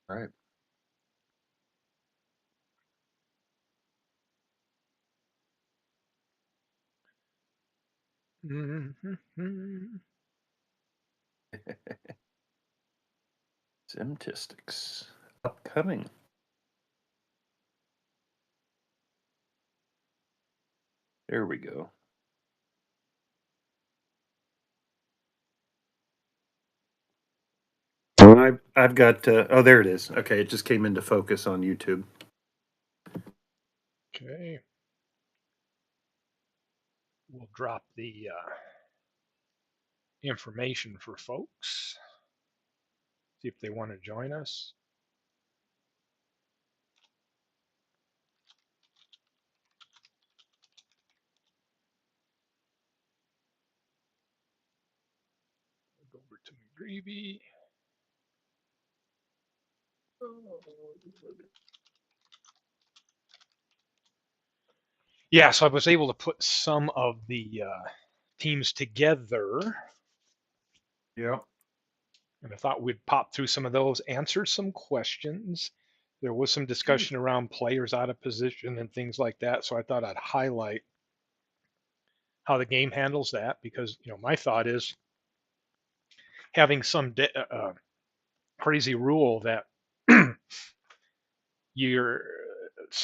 Right. Mhm. Simtistics. Upcoming. There we go. I've got. Oh, there it is. Okay, it just came into focus on YouTube. Okay. We'll drop the information for folks. See if they want to join us. We'll go over to McGreevy. Yeah, so I was able to put some of the teams together, Yeah. and I thought we'd pop through some of those, answer some questions. There was some discussion around players out of position and things like that, so I thought I'd highlight how the game handles that because my thought is having some crazy rule that you're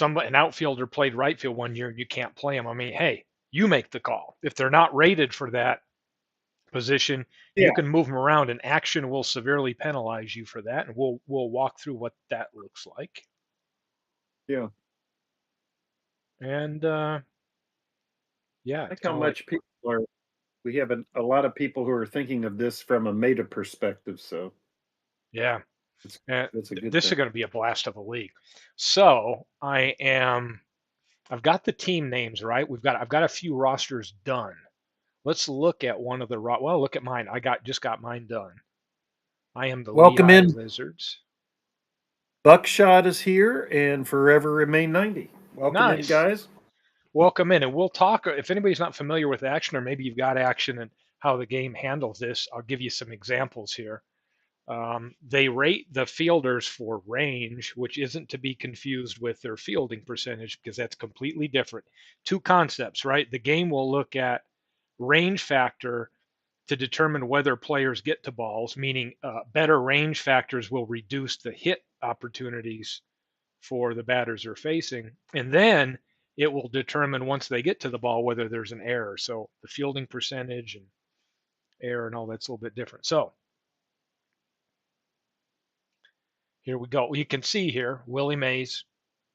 an outfielder played right field one year and you can't play him. I mean, hey, you make the call. If they're not rated for that position, Yeah. you can move them around, and action will severely penalize you for that. And we'll walk through what that looks like. Yeah. And yeah, I it's think how kind of like much people are. We have a lot of people who are thinking of this from a meta perspective, so yeah. it's Uh, it's a good this thing. is going to be a blast of a league. So I've got the team names right. I've got a few rosters done. Let's look at one of the well, look at mine. Just got mine done. I am the Welcome Lehigh in. Lizards. Buckshot is here, and Forever Remain 90. Welcome in, Nice. guys. Welcome in, and we'll talk. If anybody's not familiar with action, or maybe you've got action and how the game handles this, I'll give you some examples here. They rate the fielders for range, which isn't to be confused with their fielding percentage because that's completely different. Two concepts, right? The game will look at range factor to determine whether players get to balls, meaning better range factors will reduce the hit opportunities for the batters are facing. And then it will determine once they get to the ball whether there's an error. So the fielding percentage and error and all that's a little bit different. So here we go. You can see here Willie Mays.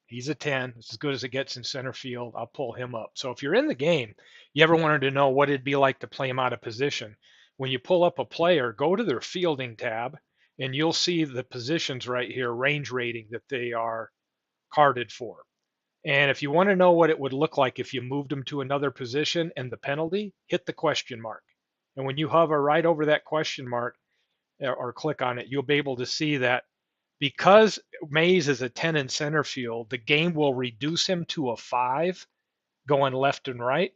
He's a 10. It's as good as it gets in center field. I'll pull him up. So if you're in the game, you ever wanted to know what it'd be like to play him out of position, when you pull up a player, go to their fielding tab and you'll see the positions right here, range rating that they are carded for. And if you want to know what it would look like if you moved them to another position and the penalty, hit the question mark. And when you hover right over that question mark or click on it, you'll be able to see that because Mays is a 10 in center field, the game will reduce him to a 5 going left and right.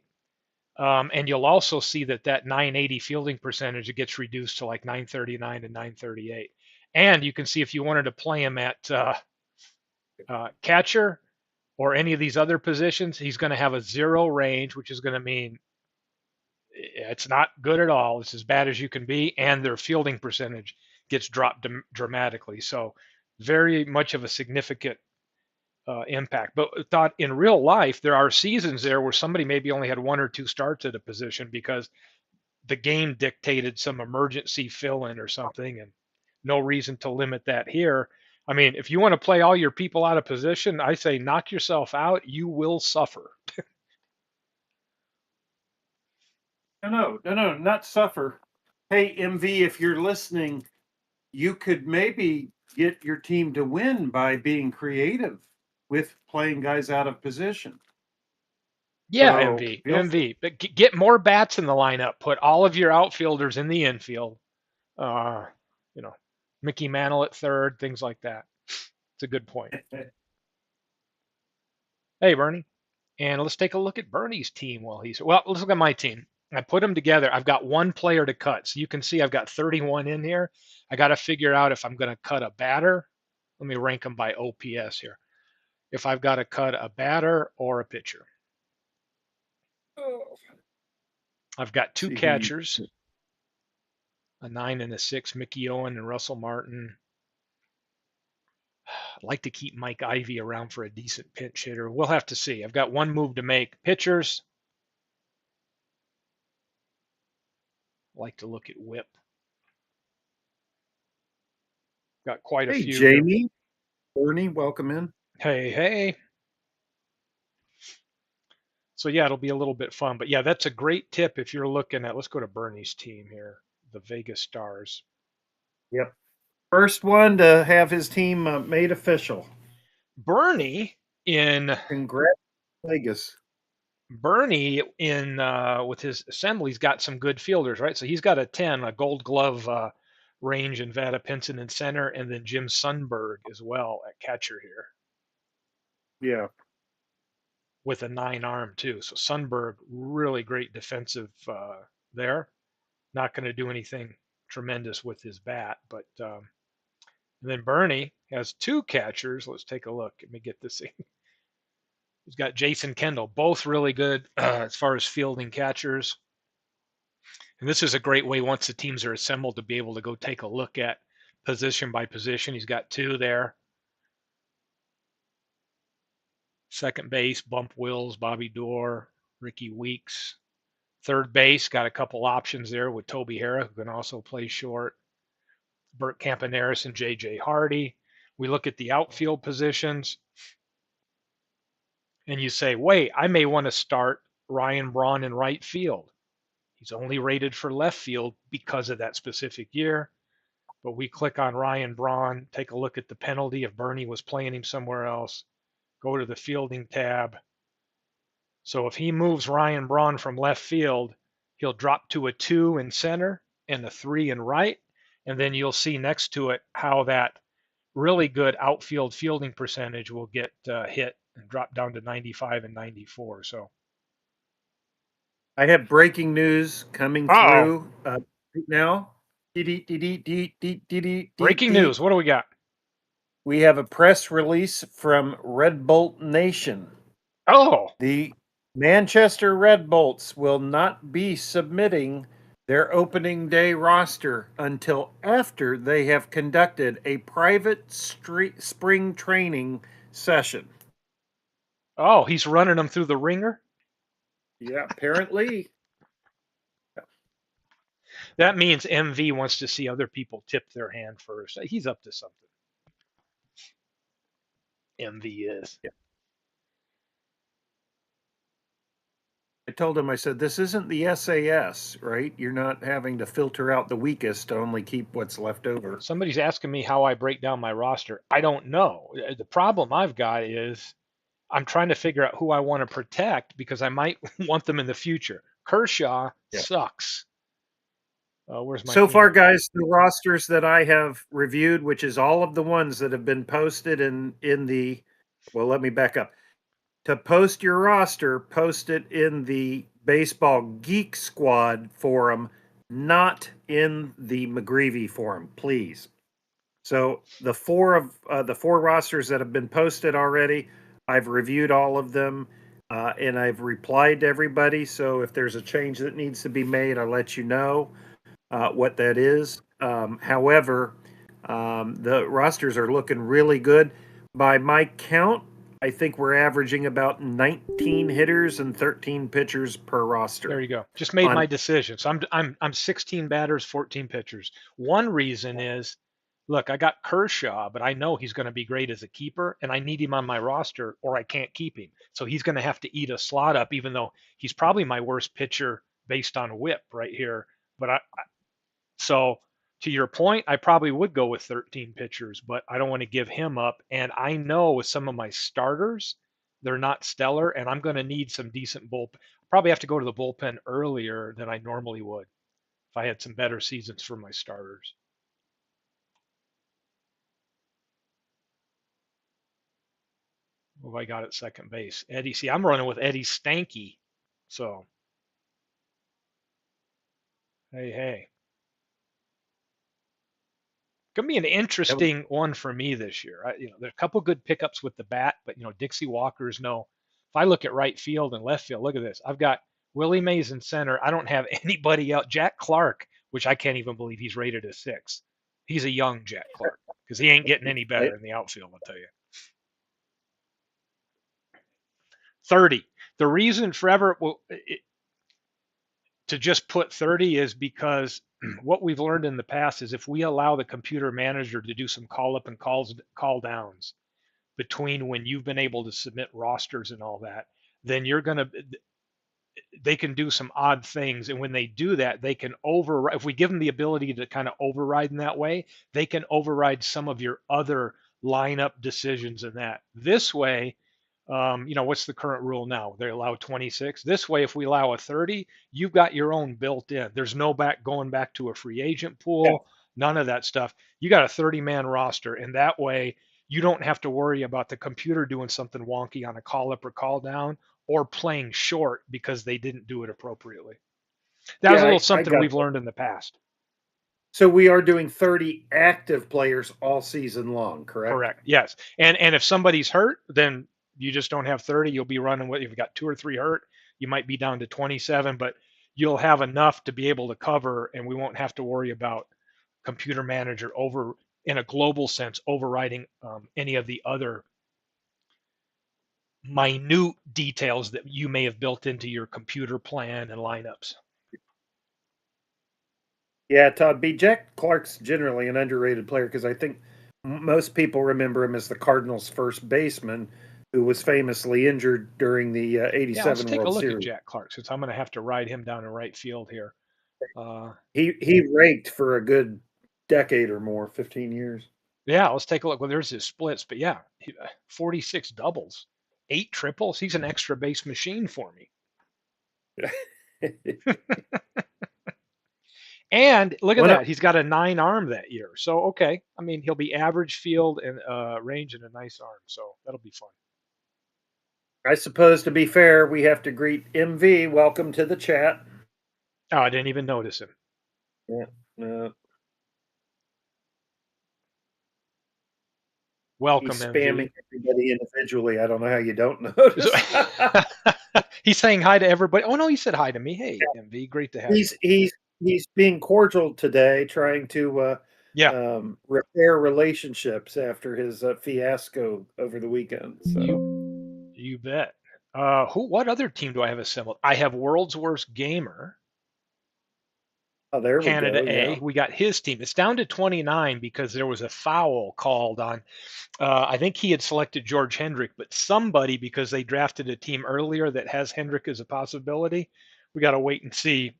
And you'll also see that 980 fielding percentage, it gets reduced to like 939 and 938. And you can see if you wanted to play him at catcher or any of these other positions, he's going to have a 0 range, which is going to mean it's not good at all. It's as bad as you can be, and their fielding percentage gets dropped dramatically. So, very much of a significant impact. But thought in real life, there are seasons there where somebody maybe only had 1 or 2 starts at a position because the game dictated some emergency fill in or something, and no reason to limit that here. I mean, if you want to play all your people out of position, I say knock yourself out. You will suffer. No, not suffer. Hey, MV, if you're listening, you could maybe get your team to win by being creative with playing guys out of position. Yeah, So MV, feel free. MV. But get more bats in the lineup. Put all of your outfielders in the infield. Uh, you know, Mickey Mantle at third, things like that. It's a good point. Hey, Bernie. And let's take a look at Bernie's team while he's well. Let's look at my team. I put them together. I've got one player to cut, so you can see I've got 31 in here. I got to figure out if I'm going to cut a batter Let me rank them by OPS here. If I've got to cut a batter or a pitcher, I've got two See who you. catchers, a 9 and a 6, Mickey Owen and Russell Martin. I'd like to keep Mike Ivy around for a decent pinch hitter. We'll have to see. I've got one move to make. Pitchers, I like to look at whip. Got quite a Hey, few here. Jamie, Bernie, welcome in. Hey, hey. So yeah, it'll be a little bit fun. But yeah, that's a great tip if you're looking at, let's go to Bernie's team here, the Vegas Stars. Yep. First one to have his team made official. Bernie in Congrats, Vegas. with his assemblies got some good fielders, right? So he's got a 10, a Gold Glove range, and Vada Pinson in center, and then Jim Sundberg as well at catcher here Yeah. with a 9 arm too. So Sundberg, really great defensive there. Not going to do anything tremendous with his bat, but and then Bernie has 2 catchers. Let's take a look. Let me get this thing. He's got Jason Kendall, both really good as far as fielding catchers. And this is a great way once the teams are assembled to be able to go take a look at position by position. He's got 2 there. Second base, Bump Wills, Bobby Doerr, Ricky Weeks. Third base, got a couple options there with Toby Harrah, who can also play short. Bert Campaneris and J.J. Hardy. We look at the outfield positions, and you say, wait, I may want to start Ryan Braun in right field. He's only rated for left field because of that specific year. But we click on Ryan Braun, take a look at the penalty if Bernie was playing him somewhere else, go to the fielding tab. So if he moves Ryan Braun from left field, he'll drop to a 2 in center and a 3 in right. And then you'll see next to it how that really good outfield fielding percentage will get hit and drop down to 95 and 94. So I have breaking news coming through right now. breaking news. What do we got? We have a press release from Red Bolt Nation. Oh, The Manchester Red Bolts will not be submitting their opening day roster until after they have conducted a private spring training session. oh, he's running them through the ringer. Yeah, apparently. That means MV wants to see other people tip their hand first. He's up to something. MV is. Yeah. I told him, I said, this isn't the SAS, right? You're not having to filter out the weakest to only keep what's left over. Somebody's asking me how I break down my roster. I don't know. The problem I've got is I'm trying to figure out who I want to protect because I might want them in the future. Kershaw sucks. Where's my so team? far, guys, the rosters that I have reviewed, which is all of the ones that have been posted in the, well, let me back up. To post your roster, post it in the Baseball Geek Squad forum, not in the McGreevy forum, please. So the four rosters that have been posted already, I've reviewed all of them, and I've replied to everybody. So if there's a change that needs to be made, I'll let you know what that is. However, the rosters are looking really good. By my count, I think we're averaging about 19 hitters and 13 pitchers per roster. There you go. Just made my decision. So I'm 16 batters, 14 pitchers. One reason is, look, I got Kershaw, but I know he's going to be great as a keeper, and I need him on my roster, or I can't keep him. So he's going to have to eat a slot up, even though he's probably my worst pitcher based on WHIP right here. But so to your point, I probably would go with 13 pitchers, but I don't want to give him up. And I know with some of my starters, they're not stellar, and I'm going to need some decent bullpen. Probably have to go to the bullpen earlier than I normally would if I had some better seasons for my starters. What have I got at second base? Eddie. See, I'm running with Eddie Stanky. So, hey. Gonna be an interesting one for me this year. There's a couple good pickups with the bat, but Dixie Walker's no. If I look at right field and left field, look at this. I've got Willie Mays in center. I don't have anybody else. Jack Clark, which I can't even believe he's rated a 6. He's a young Jack Clark because he ain't getting any better in the outfield. I'll tell you. 30. The reason forever to just put 30 is because what we've learned in the past is if we allow the computer manager to do some call up and call downs between when you've been able to submit rosters and all that, then they can do some odd things. And when they do that, they can override. If we give them the ability to kind of override in that way, they can override some of your other lineup decisions in that. This way, what's the current rule now? They allow 26. This way, if we allow a 30, you've got your own built in. There's no going back to a free agent pool, Yeah. none of that stuff. You got a 30-man roster, and that way you don't have to worry about the computer doing something wonky on a call up or call down or playing short because they didn't do it appropriately. That was a little something we've learned in the past. So we are doing 30 active players all season long, correct? Correct. Yes. And if somebody's hurt, then you just don't have 30. You'll be running with, if you've got 2 or 3 hurt, you might be down to 27, but you'll have enough to be able to cover, and we won't have to worry about computer manager in a global sense, overriding any of the other minute details that you may have built into your computer plan and lineups. Yeah, Todd B. Jack Clark's generally an underrated player because I think most people remember him as the Cardinals' first baseman who was famously injured during the 87 yeah, let's take World a look Series. at Jack Clark, since I'm going to have to ride him down in right field here. He raked for a good decade or more, 15 years. Yeah, let's take a look. Well, there's his splits, but yeah, 46 doubles, 8 triples. He's an extra base machine for me. And look at that. He's got a 9 arm that year. So, okay. I mean, he'll be average field and range and a nice arm. So that'll be fun. I suppose to be fair, we have to greet MV. Welcome to the chat. Oh, I didn't even notice him. Yeah. Welcome, he's spamming MV. everybody individually. I don't know how you don't notice. He's saying hi to everybody. Oh no, he said hi to me. Hey, MV, great to have you. He's being cordial today, trying to repair relationships after his fiasco over the weekend. So. You bet. What other team do I have assembled? I have World's Worst Gamer. Oh, there Canada we go. A. Yeah. We got his team. It's down to 29 because there was a foul called on. I think he had selected George Hendrick, but somebody, because they drafted a team earlier that has Hendrick as a possibility, we got to wait and see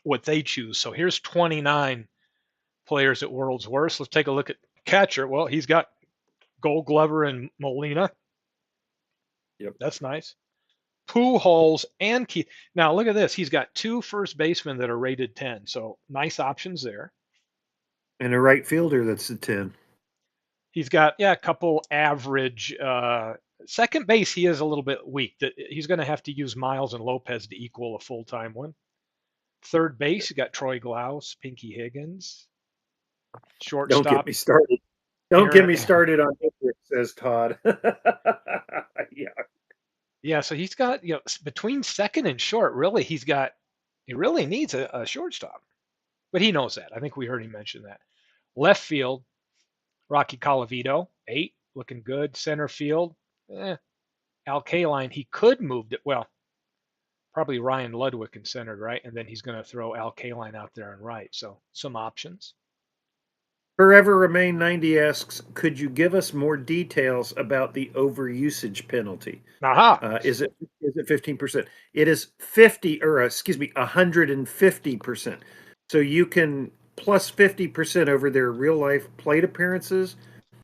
what they choose. So here's 29 players at World's Worst. Let's take a look at catcher. Well, he's got Gold Glover and Molina. Yep, that's nice. Pujols and Keith. Now look at this. He's got 2 first basemen that are rated 10. So nice options there. And a right fielder that's a 10. He's got a couple average. Second base, he is a little bit weak. He's going to have to use Miles and Lopez to equal a full-time one. Third base, you got Troy Glaus, Pinky Higgins. Shortstop. Don't get me started. Don't get me started on Hendrick, says Todd. Yeah. Yeah, so he's got, between second and short, really, he really needs a shortstop. But he knows that. I think we heard him mention that. Left field, Rocky Colavito, 8, looking good. Center field, Al Kaline, he could move it. Well, probably Ryan Ludwig in center, right? And then he's going to throw Al Kaline out there and right. So some options. Forever Remain 90 asks, could you give us more details about the overusage penalty? Is it 15%? It is 150%. So you can plus 50% over their real life plate appearances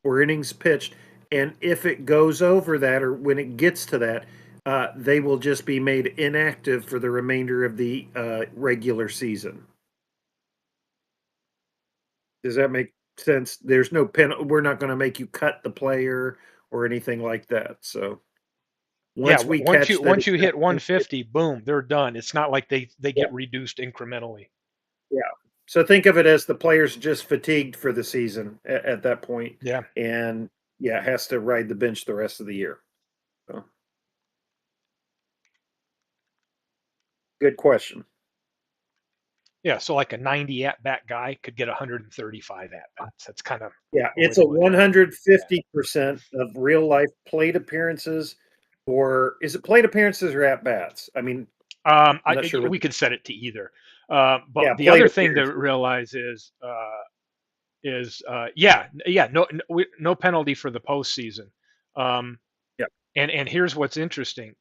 or innings pitched. And if it goes over that, or when it gets to that, they will just be made inactive for the remainder of the regular season. Does that make sense? There's no penalty. We're not going to make you cut the player or anything like that. So once you hit 150, boom, they're done. It's not like they get reduced incrementally. Yeah. So think of it as the player's just fatigued for the season at that point, Yeah. and yeah, has to ride the bench the rest of the year. So, good question. Yeah. So like a 90 at bat guy could get 135 at bats. That's kind of Yeah, a way it's to a look at it. Yeah. 150% of real life plate appearances, or is it plate appearances or at bats? I mean, I'm not sure what. We could set it to either. But Yeah, the plate other thing to appearances. realize yeah, yeah, no penalty for the postseason. Um, Yeah, and here's what's interesting.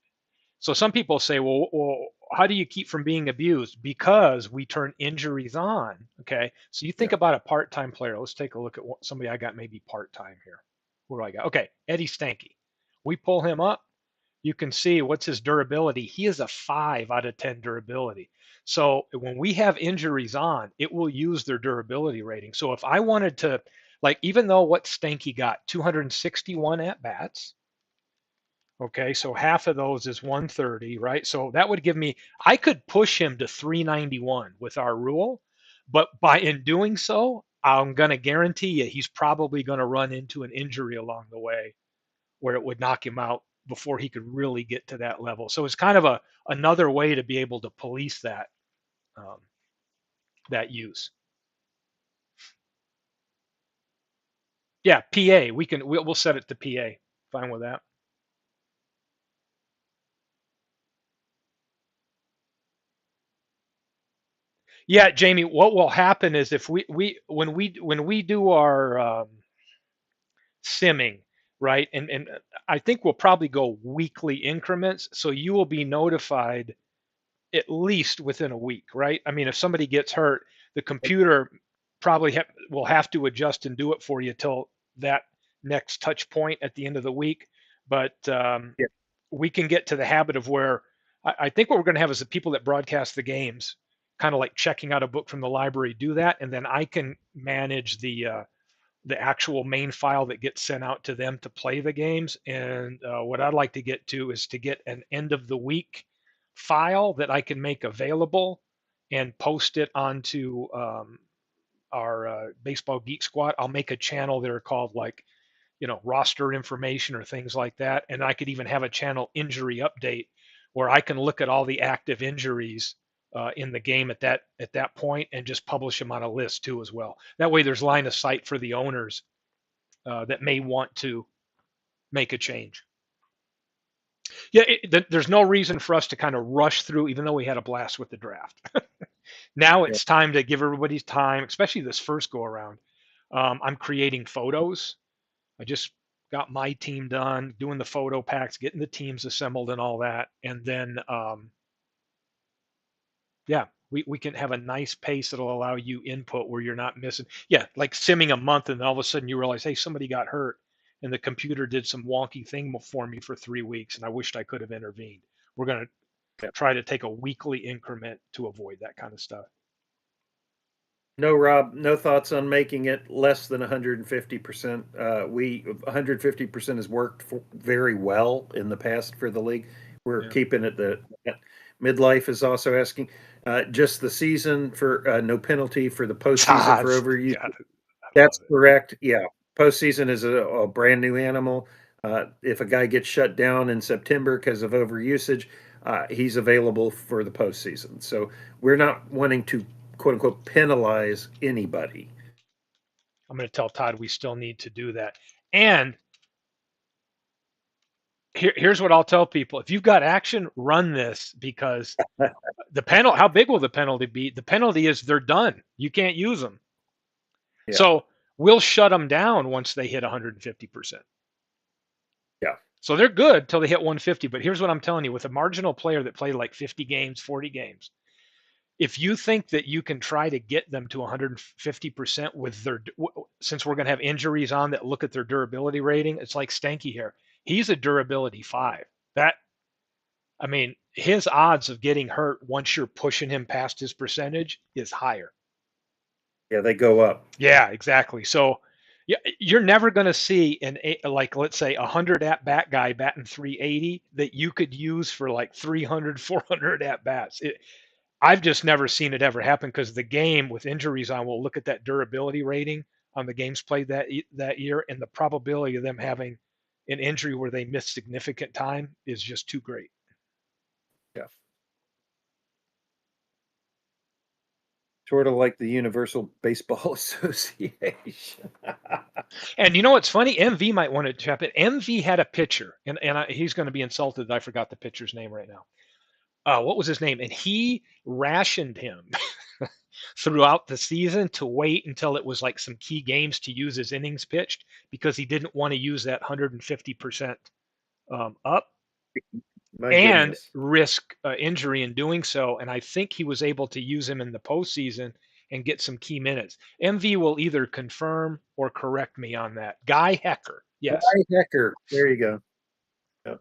So some people say, well, how do you keep from being abused? Because we turn injuries on. Okay, so you yeah, think about a part-time player. Let's take a look at somebody I got maybe part-time here. Who do I got? Okay, Eddie Stanky. We pull him up. You can see what's his durability. He is a 5 out of 10 durability. So when we have injuries on, it will use their durability rating. So if I wanted to, like, even though what Stanky got 261 at bats, okay, so half of those is 130, right? So that would give me, I could push him to 391 with our rule, but by in doing so, I'm going to guarantee you he's probably going to run into an injury along the way where it would knock him out before he could really get to that level. So it's kind of another way to be able to police um, that use. Yeah, PA. We'll set it to PA. Fine with that. Yeah, Jamie. What will happen is if we when we do our simming, right, and I think we'll probably go weekly increments, so you will be notified at least within a week, right? I mean, if somebody gets hurt, the computer probably will have to adjust and do it for you till that next touch point at the end of the week. But yeah. we can get to the habit of where I think what we're going to have is the people that broadcast the games, kind of like checking out a book from the library, do that, and then I can manage the actual main file that gets sent out to them to play the games. And what I'd like to get to is to get an end of the week file that I can make available and post it onto our Baseball Geek Squad. I'll make a channel that are called like, roster information or things like that. And I could even have a channel injury update where I can look at all the active injuries in the game at that point and just publish them on a list too as well. That way, there's line of sight for the owners that may want to make a change. Yeah, there's no reason for us to kind of rush through, even though we had a blast with the draft. Now Yeah. it's time to give everybody's time, especially this first go around. I'm creating photos. I just got my team done, doing the photo packs, getting the teams assembled and all that. And then, yeah, we can have a nice pace that'll allow you input where you're not missing. Yeah, like simming a month and then all of a sudden you realize, hey, somebody got hurt and the computer did some wonky thing for me for 3 weeks and I wished I could have intervened. We're going to Yeah. try to take a weekly increment to avoid that kind of stuff. No, Rob, no thoughts on making it less than 150%. 150% has worked very well in the past for the league. We're Yeah. keeping it the midlife is also asking just the season for no penalty for the postseason for overuse. God, I That's love it. correct. Yeah, postseason is a brand new animal. If a guy gets shut down in September because of overusage, he's available for the postseason. So we're not wanting to quote unquote penalize anybody. I'm going to tell Todd we still need to do that. And here's what I'll tell people: if you've got action, run this because the penalty. How big will the penalty be? The penalty is they're done. You can't use them. Yeah, So we'll shut them down once they hit 150%. yeah, So they're good till they hit 150. But here's what I'm telling you: with a marginal player that played like 50 games, 40 games, if you think that you can try to get them to 150% with since we're going to have injuries on that look at their durability rating, it's like Stanky here. He's a durability 5. That, I mean, his odds of getting hurt once you're pushing him past his percentage is higher. yeah. They go up. Yeah, exactly. So yeah, you're never going to see like, let's say 100 at bat guy batting 380 that you could use for like 300, 400 at bats. I've just never seen it ever happen because the game with injuries on will look at that durability rating on the games played that year, and the probability of them having an injury where they miss significant time is just too great. Yeah. Sort of like the Universal Baseball Association. And you know what's funny? MV might want to chap it. MV had a pitcher, and he's going to be insulted that I forgot the pitcher's name right now. What was his name? And he rationed him throughout the season to wait until it was like some key games to use his innings pitched because he didn't want to use that 150% up My and goodness. risk injury in doing so. And I think he was able to use him in the postseason and get some key minutes. MV will either confirm or correct me on that. Guy Hecker. Yes. Guy Hecker. There you go. Yep.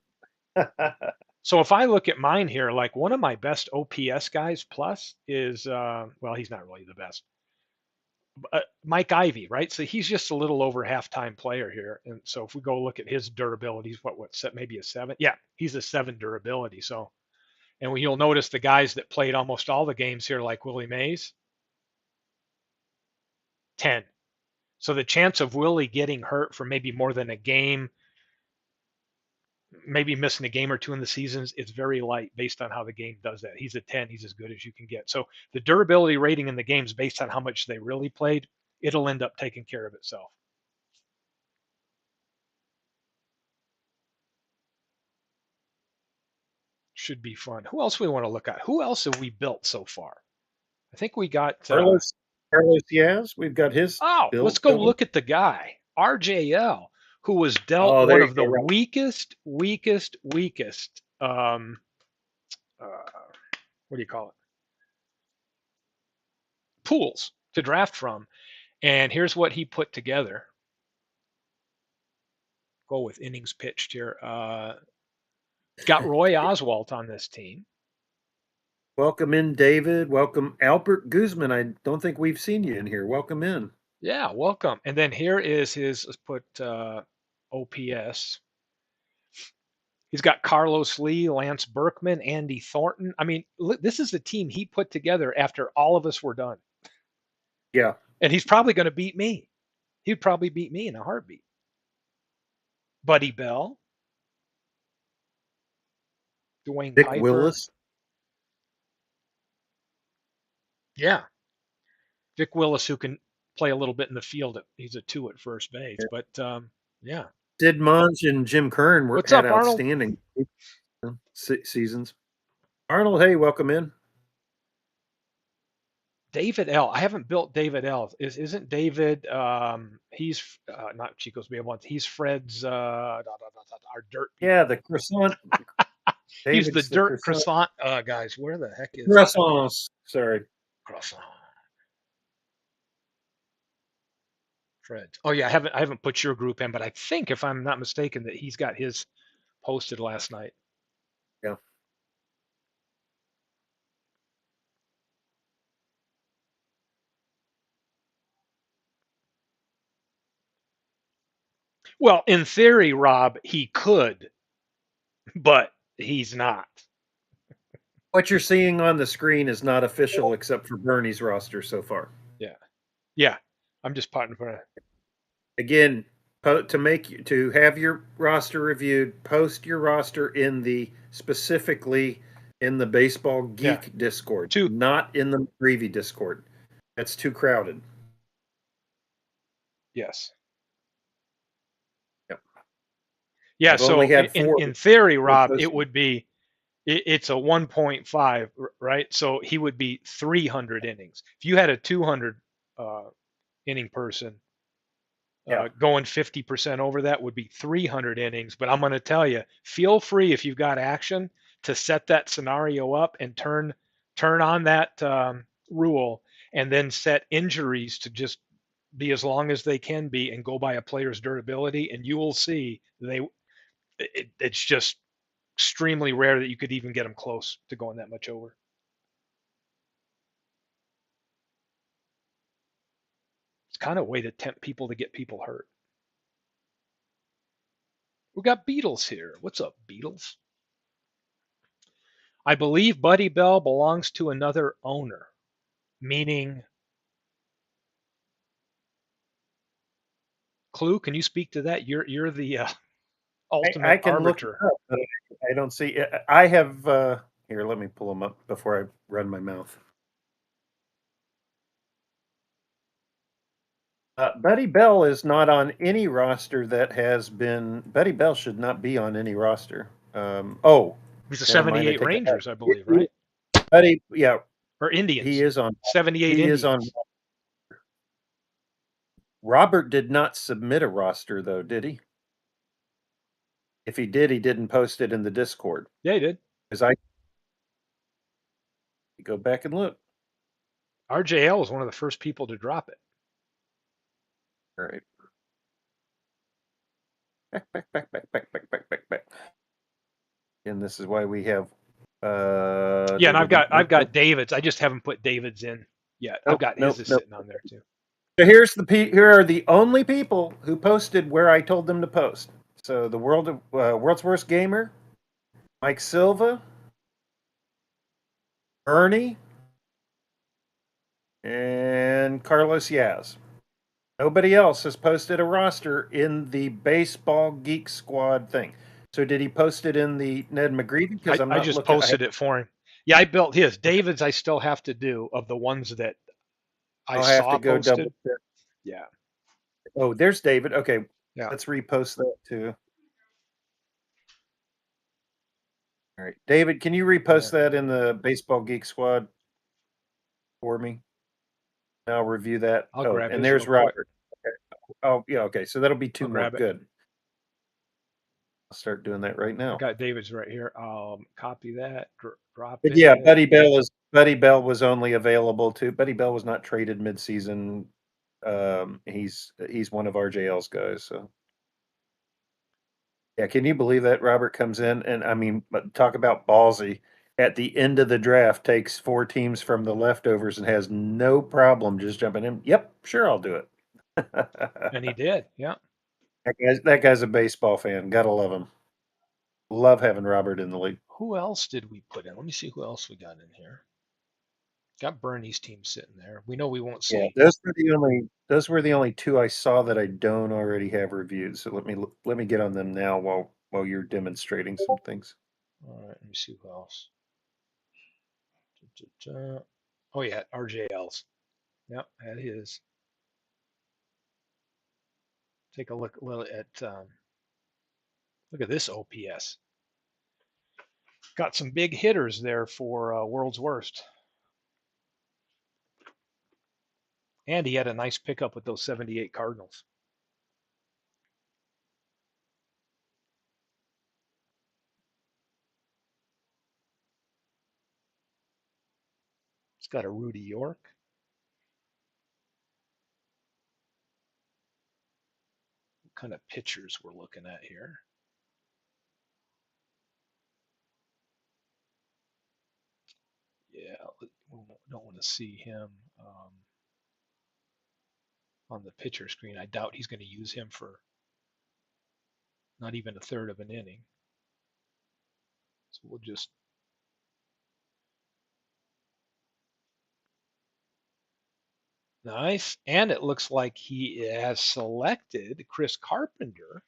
So if I look at mine here, like one of my best OPS guys plus is, well, he's not really the best. Mike Ivy, right? So he's just a little over half-time player here. And so if we go look at his durability, he's what set maybe a 7? Yeah, he's a 7 durability. So and you'll notice the guys that played almost all the games here, like Willie Mays, 10. So the chance of Willie getting hurt for maybe more than a game, maybe missing a game or two in the seasons, is very light based on how the game does that. He's a 10. He's as good as you can get. So the durability rating in the games based on how much they really played, it'll end up taking care of itself. Should be fun. Who else we want to look at? Who else have we built so far? I think we got. Carlos Diaz. We've got his Let's built go going. look at the guy, RJL, who was dealt Oh, there one you of the go. Right. weakest. What do you call it? Pools to draft from, and here's what he put together. Go with innings pitched here. Got Roy Oswalt on this team. Welcome in, David. Welcome, Albert Guzman. I don't think we've seen you in here. Welcome in. Yeah, welcome. And then here is his, let's put OPS. He's got Carlos Lee, Lance Berkman, Andy Thornton. I mean, this is the team he put together after all of us were done. Yeah. And he's probably going to beat me. He'd probably beat me in a heartbeat. Buddy Bell. Dwayne Vic Piper. Willis. Yeah. Vic Willis, who can play a little bit in the field. He's a 2 at first base. Yeah. But, yeah. Sid Monge and Jim Kern What's had up, Arnold? outstanding seasons. Arnold, hey, welcome in. David L. I haven't built David L. Isn't David? He's not Chico's Be-A-One. He's Fred's our dirt. Yeah, the croissant. He's the dirt croissant guys. Where the heck is croissants? Sorry, croissant. Fred. Oh yeah, I haven't put your group in, but I think if I'm not mistaken that he's got his posted last night. Yeah. Well, in theory, Rob, he could, but he's not. What you're seeing on the screen is not official except for Bernie's roster so far. Yeah. Yeah. I'm just potting for it. Again, to have your roster reviewed, post your roster in the specifically in the Baseball Geek Discord, not in the Greavy Discord. That's too crowded. Yes. Yep. Yeah. I've so in theory, Rob, it would be it's a 1.5, right? So he would be 300 innings. If you had a 200 inning person, going 50% over that would be 300 innings. But I'm going to tell you, feel free if you've got action to set that scenario up and turn on that rule, and then set injuries to just be as long as they can be and go by a player's durability, and you will see it's just extremely rare that you could even get them close to going that much over. It's kind of a way to tempt people to get people hurt. We got Beatles here. What's up, Beatles? I believe Buddy Bell belongs to another owner, meaning, Clue, can you speak to that? You're the I ultimate can look it arbiter. up, but I don't see. I have here. Let me pull them up before I run my mouth. Buddy Bell is not on any roster that has been. Buddy Bell should not be on any roster. Oh, He's the never mind. I 78 take that back. Rangers, I believe, right? Buddy, yeah, Or he Indians. is on. 78 He is on. Indians. Robert did not submit a roster though, did he? If he did, he didn't post it in the Discord. Yeah, he did. Because I go back and look. RJL was one of the first people to drop it. All right. Back. And this is why we have. Yeah, and I've got David's. I just haven't put David's in yet. I've got his sitting on there too. So here are the only people who posted where I told them to post. So the world's worst gamer, Mike Silva, Ernie, and Carlos Yaz. Nobody else has posted a roster in the Baseball Geek Squad thing. So did he post it in the Ned McGreevy? Because I just posted it for him. Yeah, I built his. David's I still have to do of the ones that I saw have to go posted. double check. Yeah. Oh, there's David. Okay. Yeah. Let's repost that too. All right. David, can you repost that in the Baseball Geek Squad for me? I'll review that. I'll grab it. And there's Robert. Okay. Oh, yeah. Okay. So that'll be two more. Good. I'll start doing that right now. I got David's right here. Copy that. Drop but it. Yeah, Buddy Bell was only available to. Buddy Bell was not traded midseason. He's one of RJL's guys. So yeah, can you believe that Robert comes in and I mean, talk about ballsy. At the end of the draft, takes 4 teams from the leftovers and has no problem just jumping in. Yep, sure, I'll do it. And he did. Yeah. That guy's a baseball fan. Gotta love him. Love having Robert in the league. Who else did we put in? Let me see who else we got in here. Got Bernie's team sitting there. We know we won't see. Yeah, those were the only 2 I saw that I don't already have reviewed. So let me get on them now while you're demonstrating some things. All right, let me see who else. Oh yeah, RJL's. Yep, that is. Take a look at look at this OPS. Got some big hitters there for World's Worst. And he had a nice pickup with those 78 Cardinals. It's got a Rudy York. What kind of pitchers we're looking at here? Yeah, we don't want to see him on the pitcher screen. I doubt he's going to use him for not even a third of an inning. So we'll just nice. And it looks like he has selected Chris Carpenter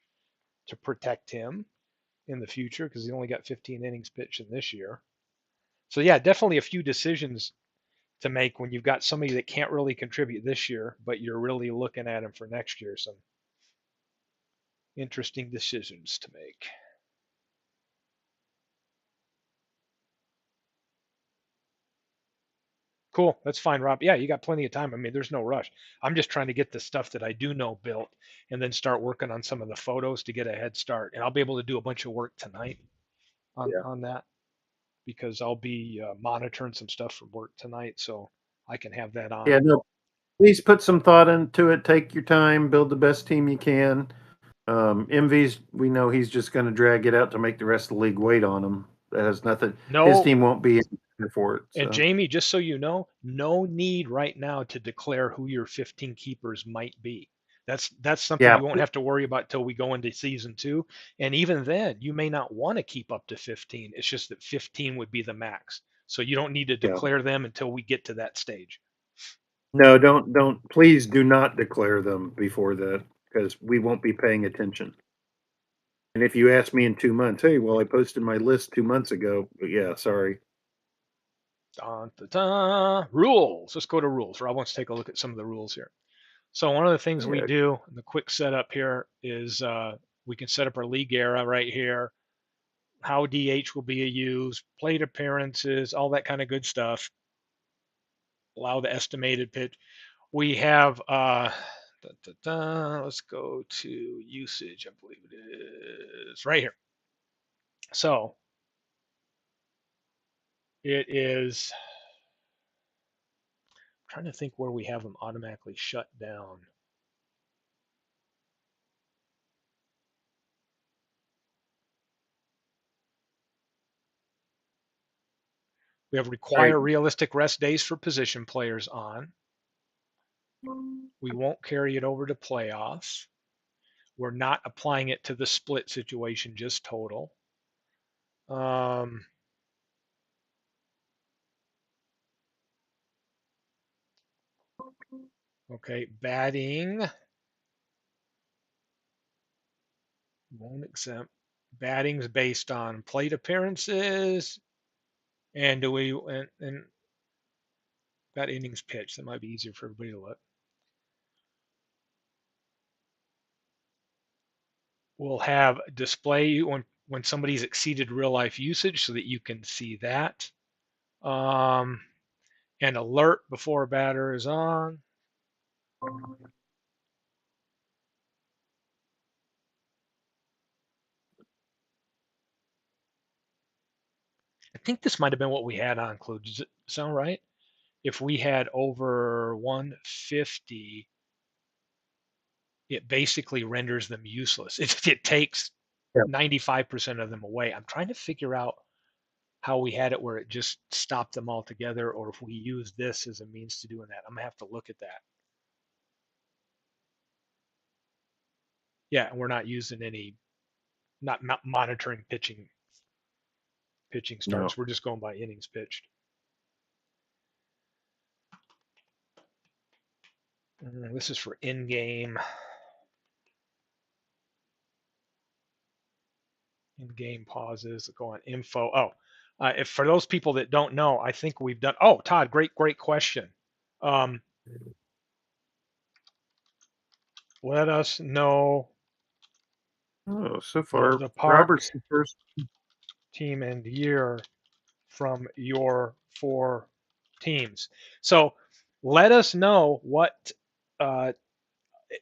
to protect him in the future because he only got 15 innings pitched in this year. So yeah, definitely a few decisions to make when you've got somebody that can't really contribute this year, but you're really looking at him for next year. Some interesting decisions to make. Cool. That's fine, Rob. Yeah, you got plenty of time. I mean, there's no rush. I'm just trying to get the stuff that I do know built and then start working on some of the photos to get a head start. And I'll be able to do a bunch of work tonight on that because I'll be monitoring some stuff from work tonight. So I can have that on. Yeah, no, please put some thought into it. Take your time, build the best team you can. MV's, we know he's just going to drag it out to make the rest of the league wait on him. That has nothing. No, his team won't be here for it. So. And Jamie, just so you know, no need right now to declare who your 15 keepers might be. That's something Yeah. you won't have to worry about till we go into season 2. And even then, you may not want to keep up to 15. It's just that 15 would be the max. So you don't need to Yeah. declare them until we get to that stage. No, don't please do not declare them before that because we won't be paying attention. And if you ask me in 2 months, "Hey, well, I posted my list 2 months ago," yeah, sorry. Dun, dun, dun. Rules. Let's go to rules. Rob wants to take a look at some of the rules here. So one of the things we Yeah. do, the quick setup here is we can set up our league era right here, how DH will be used, plate appearances, all that kind of good stuff. Allow the estimated pitch. We have, let's go to usage, I believe it is right here. So it is, I'm trying to think where we have them automatically shut down. We have Right. require realistic rest days for position players on. We won't carry it over to playoffs. We're not applying it to the split situation, just total. Okay, batting won't exempt. Batting's based on plate appearances, and do we and got innings pitched. That might be easier for everybody to look. We'll have display when somebody's exceeded real life usage so that you can see that. And alert before a batter is on. I think this might have been what we had on, Clue. Does it sound right? If we had over 150, it basically renders them useless. It takes Yeah. 95% of them away. I'm trying to figure out how we had it where it just stopped them altogether, or if we use this as a means to doing that. I'm gonna have to look at that. Yeah, and we're not using any, not monitoring pitching No. starts. We're just going by innings pitched. This is for in-game pauses. Go on info. Oh, if for those people that don't know, I think we've done. Oh, Todd, great question. Um, let us know Oh, so far, the park Robertson first. team and year from your 4 teams. So let us know what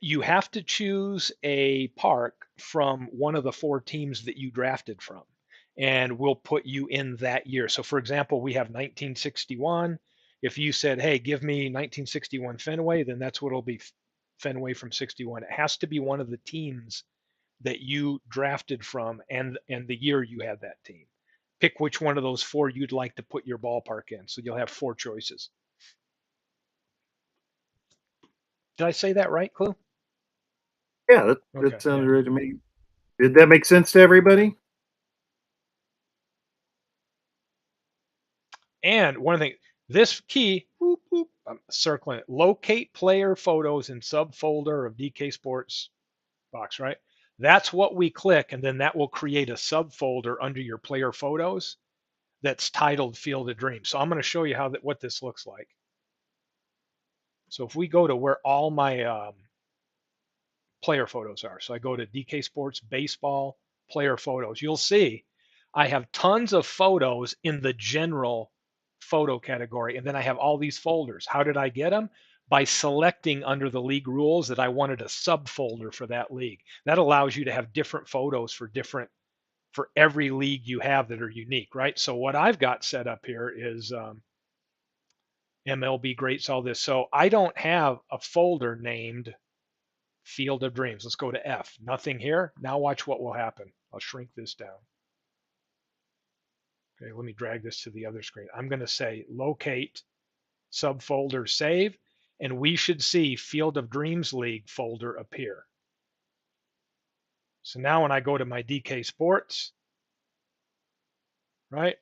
you have to choose a park from one of the 4 teams that you drafted from, and we'll put you in that year. So, for example, we have 1961. If you said, "Hey, give me 1961 Fenway," then that's what it'll be. Fenway from 61. It has to be one of the teams that you drafted from, and the year you had that team. Pick which one of those 4 you'd like to put your ballpark in. So you'll have 4 choices. Did I say that right, Clue? Yeah, that Okay, sounds yeah. right to me. Did that make sense to everybody? And one thing, this key, boop, boop, I'm circling it. Locate player photos in subfolder of DK Sports box, right? That's what we click, and then that will create a subfolder under your player photos that's titled Field of Dreams. So I'm going to show you what this looks like. So if we go to where all my player photos are, so I go to DK Sports Baseball player photos, you'll see I have tons of photos in the general photo category, and then I have all these folders. How did I get them? By selecting under the league rules that I wanted a subfolder for that league. That allows you to have different photos for every league you have that are unique, right? So what I've got set up here is MLB Greats, all this. So I don't have a folder named Field of Dreams. Let's go to F. Nothing here. Now watch what will happen. I'll shrink this down. Okay, let me drag this to the other screen. I'm going to say locate subfolder save. and we should see Field of Dreams League folder appear. So now when I go to my DK Sports, right?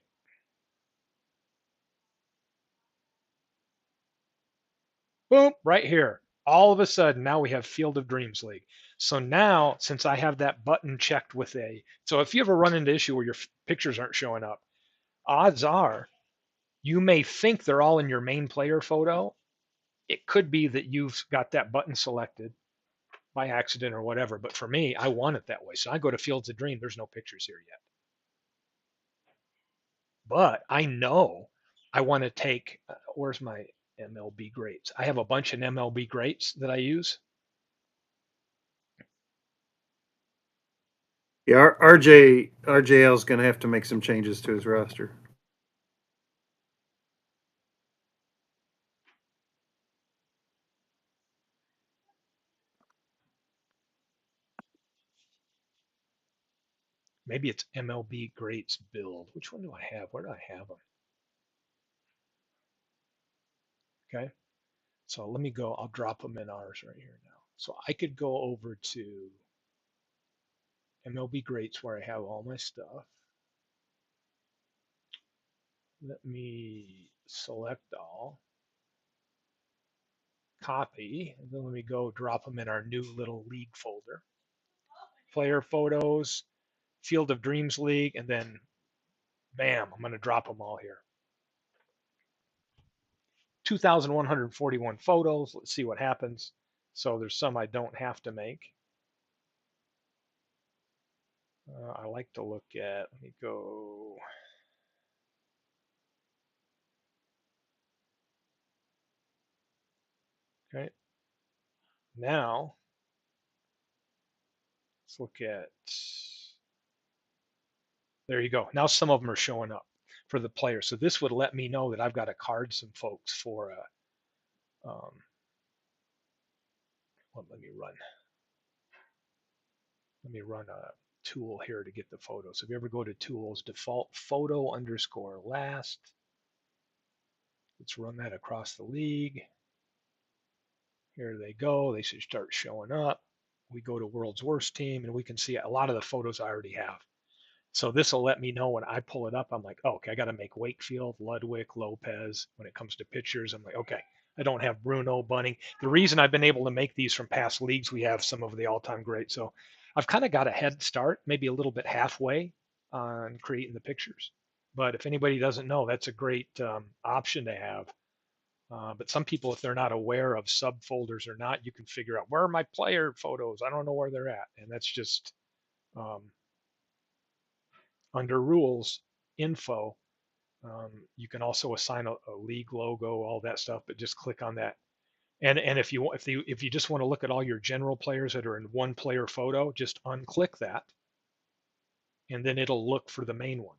Boom, right here. All of a sudden, now we have Field of Dreams League. So now, since I have that button checked with so if you ever run into issue where your pictures aren't showing up, odds are you may think they're all in your main player photo. It could be that you've got that button selected by accident or whatever. But for me, I want it that way. So I go to Fields of Dream. There's no pictures here yet. But I know I want to take, where's my MLB greats? I have a bunch of MLB greats that I use. Yeah, RJL is going to have to make some changes to his roster. Maybe it's MLB greats build. Which one do I have? Where do I have them? Okay. So let me go. I'll drop them in ours right here now. So I could go over to MLB greats where I have all my stuff. Let me select all, copy, and then let me go drop them in our new little league folder. Player photos, Field of Dreams League, and then bam, I'm going to drop them all here. 2,141 photos. Let's see what happens. So there's some I don't have to make. I like to look at, let me go. Okay. Now, let's look at, there you go. Now some of them are showing up for the player. So this would let me know that I've got to card some folks for well, let me run a tool here to get the photo. So if you ever go to tools, default photo underscore last, let's run that across the league. Here they go. They should start showing up. We go to world's worst team and we can see a lot of the photos I already have. So this will let me know when I pull it up. I'm like, oh, okay, I got to make Wakefield, Ludwig, Lopez. When it comes to pitchers, I'm like, okay, I don't have Bruno, Bunning. The reason I've been able to make these from past leagues, we have some of the all-time greats. So I've kind of got a head start, maybe a little bit halfway on creating the pictures. But if anybody doesn't know, that's a great option to have. But some people, if they're not aware of subfolders or not, you can figure out where are my player photos. I don't know where they're at, and that's just under rules info. You can also assign a league logo, all that stuff, but just click on that. And if you just want to look at all your general players that are in one player photo, just unclick that, and then it'll look for the main one,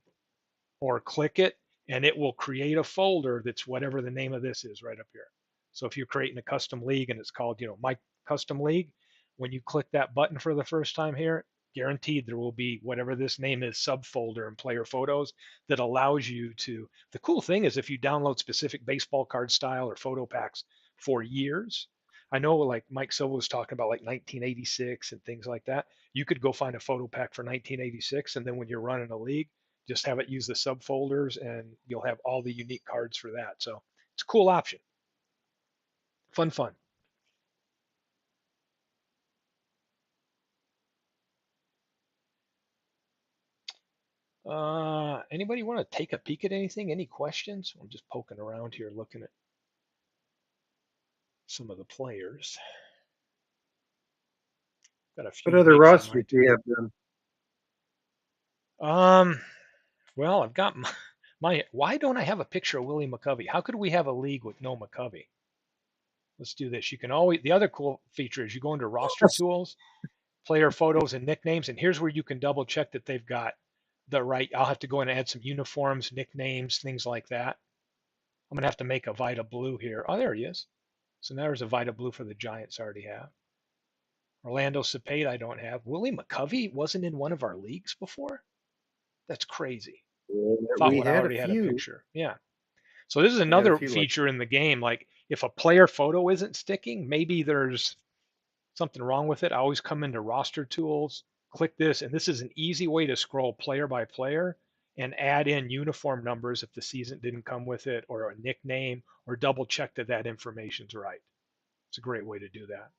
or click it, and it will create a folder that's whatever the name of this is right up here. So if you're creating a custom league and it's called, my custom league, when you click that button for the first time here, guaranteed there will be whatever this name is subfolder in player photos that allows you to. The cool thing is if you download specific baseball card style or photo packs for years, I know like Mike Silva was talking about like 1986 and things like that. You could go find a photo pack for 1986, and then when you're running a league, just have it use the subfolders and you'll have all the unique cards for that. So it's a cool option. Fun. Anybody want to take a peek at anything? Any questions? I'm just poking around here looking at some of the players. Got a few. What other rosters do you have done? Well, I've got my. Why don't I have a picture of Willie McCovey? How could we have a league with no McCovey? Let's do this. You can always. The other cool feature is you go into roster tools, player photos and nicknames, and here's where you can double check that they've got the right. I'll have to go in and add some uniforms, nicknames, things like that. I'm gonna have to make a Vita Blue here. Oh, there he is. So now there's a Vita Blue for the Giants I already have. Orlando Cepeda I don't have. Willie McCovey wasn't in one of our leagues before? That's crazy. Yeah, Thought we I had a already had a few. picture. Yeah. So this is We had a another few like feature in the game. Like if a player photo isn't sticking, maybe there's something wrong with it. I always come into roster tools, click this, and this is an easy way to scroll player by player and add in uniform numbers if the season didn't come with it, or a nickname, or double check that that information's right. It's a great way to do that.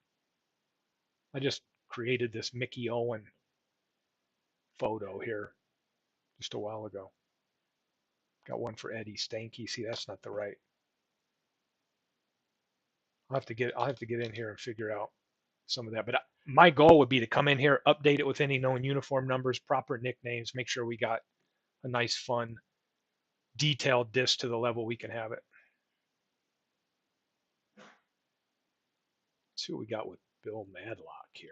I just created this Mickey Owen photo here just a while ago. Got one for Eddie Stanky. See, that's not the right. I'll have to get in here and figure out some of that. But my goal would be to come in here, update it with any known uniform numbers, proper nicknames, make sure we got a nice, fun, detailed disc to the level we can have it. Let's see what we got with Bill Madlock here.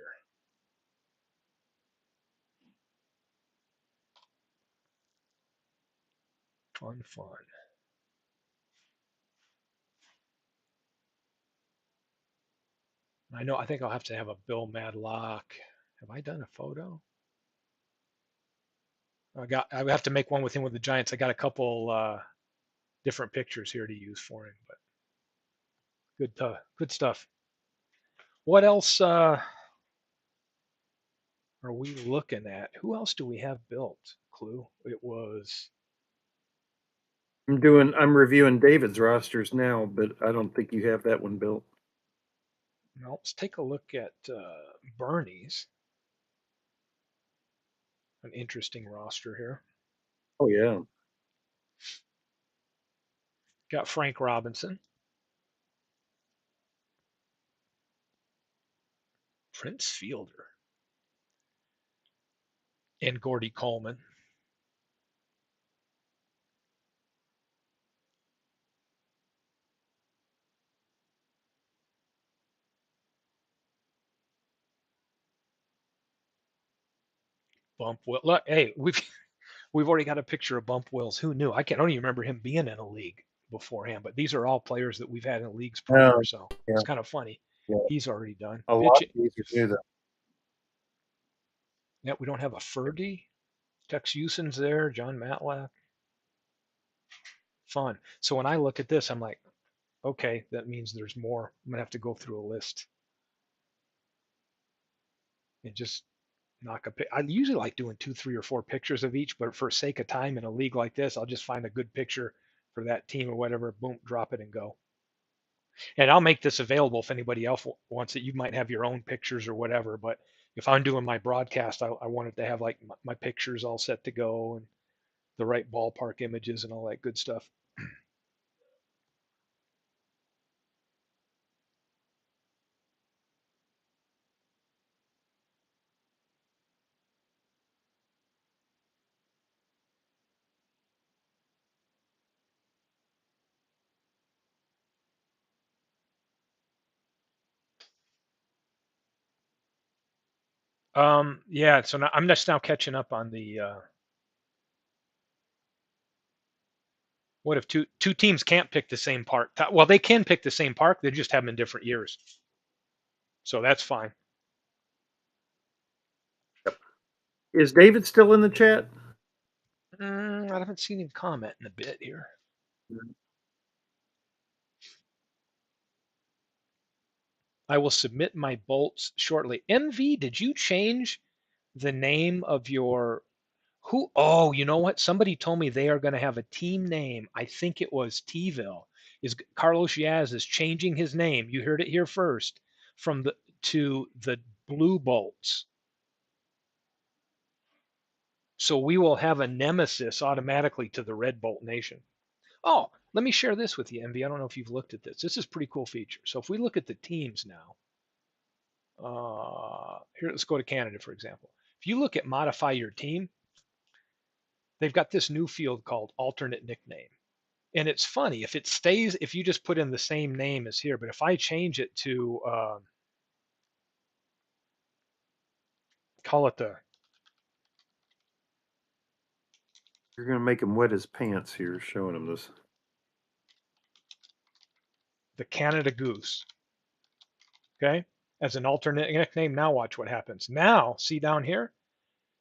Fun. I think I'll have to have a Bill Madlock. Have I done a photo? I have to make one with him with the Giants. I got a couple different pictures here to use for him, but good stuff. What else are we looking at? Who else do we have built? Clue. It was. I'm reviewing David's rosters now, but I don't think you have that one built. Well, let's take a look at Bernie's. An interesting roster here. Oh yeah. Got Frank Robinson, Prince Fielder, and Gordy Coleman. Bump Will. Look, hey, we've already got a picture of Bump Wills. Who knew? I don't even remember him being in a league beforehand. But these are all players that we've had in leagues prior, so yeah. it's kind of funny. Yeah. He's already done. A lot of these are new, though. Yeah, we don't have a Ferdy. Tex Houston's there. John Matlack. Fun. So when I look at this, I'm like, okay, that means there's more. I'm gonna have to go through a list and just knock a pic. I usually like doing 2, 3, or 4 pictures of each, but for sake of time in a league like this, I'll just find a good picture for that team or whatever. Boom, drop it and go. And I'll make this available if anybody else wants it. You might have your own pictures or whatever, but if I'm doing my broadcast, I wanted to have like my pictures all set to go and the right ballpark images and all that good stuff. Yeah, so now, I'm just now catching up on the what if two teams can't pick the same park? Well, they can pick the same park, they just have them in different years. So that's fine. Is David still in the chat? I haven't seen him comment in a bit here. I will submit my bolts shortly. MV, did you change the name of your who? Oh, you know what? Somebody told me they are going to have a team name. I think it was T-ville. Is Carlos Yaz is changing his name. You heard it here first. From the to the Blue Bolts. So we will have a nemesis automatically to the Red Bolt Nation. Oh, let me share this with you, MV. I don't know if you've looked at this. This is a pretty cool feature. So if we look at the teams now, here, let's go to Canada, for example. If you look at modify your team, they've got this new field called alternate nickname. And it's funny, if it stays, if you just put in the same name as here, but if I change it to, call it You're going to make him wet his pants here, showing him this. the Canada Goose, okay, as an alternate nickname. Now watch what happens. Now, see down here,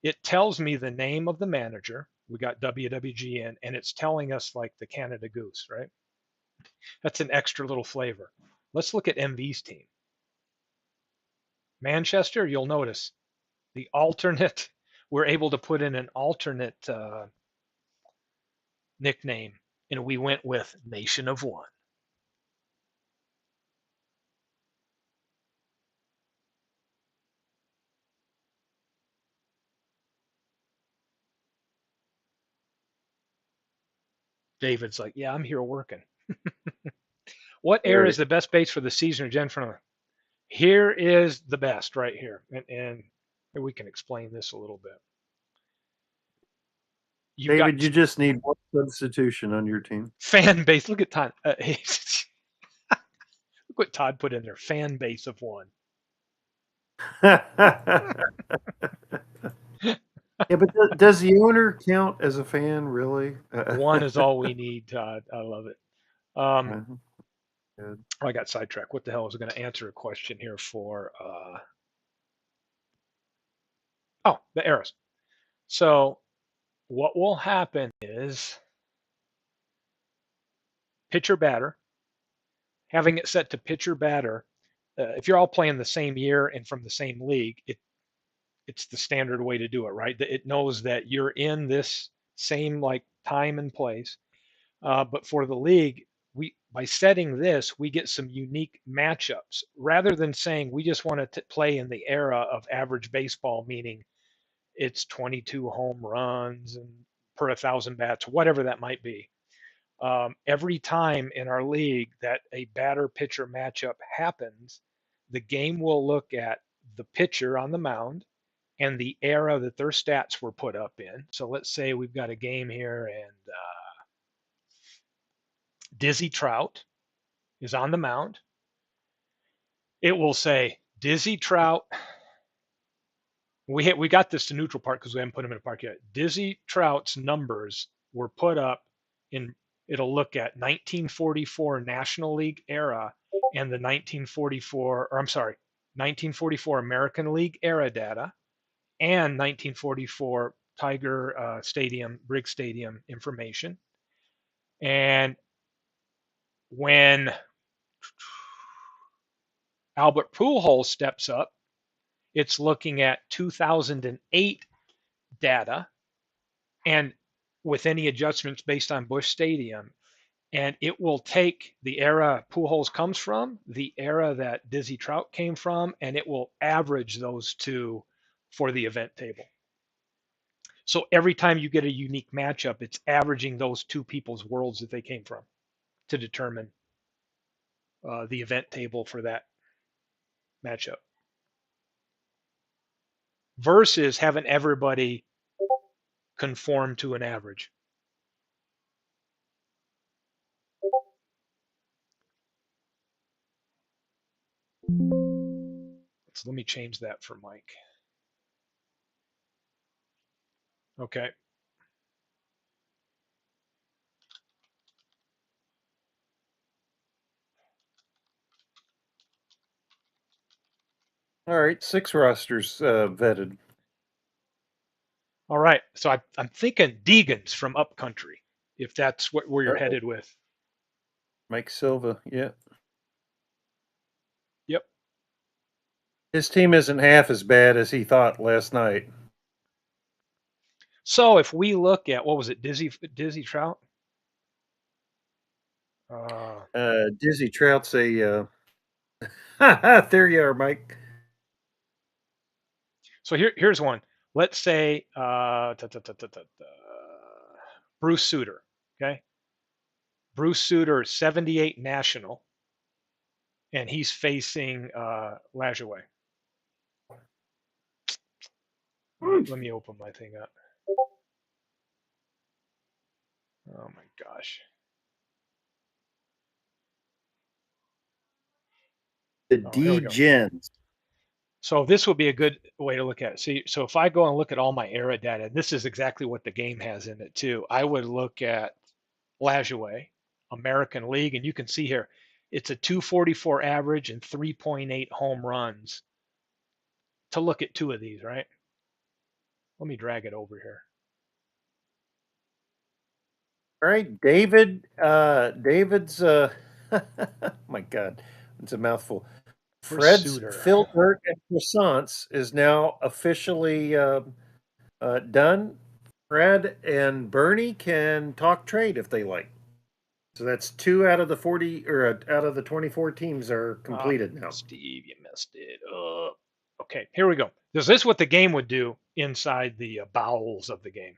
it tells me the name of the manager. We got WWGN, and it's telling us like the Canada Goose, right? That's an extra little flavor. Let's look at MV's team. Manchester, you'll notice the alternate, we're able to put in an alternate nickname, and we went with Nation of One. David's like, yeah, I'm here working. What era is the best base for the season or Gen Front? Here is the best right here. And we can explain this a little bit. You've David, got you just need one substitution on your team. fan base. Look at Todd. Look what Todd put in there. Fan base of one. Yeah, but does the owner count as a fan, really? One is all we need, Todd. I love it. Good. Oh, I got sidetracked. What the hell? I was going to answer a question here for the arrows. So what will happen is pitcher batter, having it set to pitcher batter. If you're all playing the same year and from the same league, it's the standard way to do it, right? It knows that you're in this same like time and place. But for the league, by setting this, we get some unique matchups rather than saying we just want to play in the era of average baseball, meaning it's 22 home runs and per 1,000 bats, whatever that might be. Every time in our league that a batter pitcher matchup happens, the game will look at the pitcher on the mound and the era that their stats were put up in. So let's say we've got a game here and Dizzy Trout is on the mound. It will say Dizzy Trout. We got this to neutral park because we haven't put him in a park yet. Dizzy Trout's numbers were put up in. It'll look at 1944 National League era and the 1944 American League era data and 1944 Tiger Stadium, Briggs Stadium information. And when Albert Pujols steps up, it's looking at 2008 data and with any adjustments based on Busch Stadium. And it will take the era Pujols comes from, the era that Dizzy Trout came from, and it will average those two for the event table. So every time you get a unique matchup, it's averaging those two people's worlds that they came from to determine the event table for that matchup. Versus having everybody conform to an average. So let me change that for Mike. Okay. All right, 6 rosters vetted. All right. So I'm thinking Deegan's from Upcountry, if that's where you're headed with. Mike Silva, yeah. Yep. His team isn't half as bad as he thought last night. So if we look at, what was it, Dizzy Trout? Dizzy Trout's a. There you are, Mike. So here's one. Let's say Bruce Sutter. Okay. Bruce Sutter, 78 national, and he's facing Lajoie. Let me open my thing up. Oh my gosh. The D-Gens. So this would be a good way to look at it. See, so if I go and look at all my era data, this is exactly what the game has in it too. I would look at Lajoie, American League, and you can see here, it's a 244 average and 3.8 home runs to look at two of these, right? Let me drag it over here. All right, David. David's. My God, it's a mouthful. Where's Fred's Suter? filter and croissants is now officially done. Fred and Bernie can talk trade if they like. So that's 2 out of the 40 or out of the 24 teams are Ah, completed now. Steve, you messed it up. Okay, here we go. Is this what the game would do inside the bowels of the game?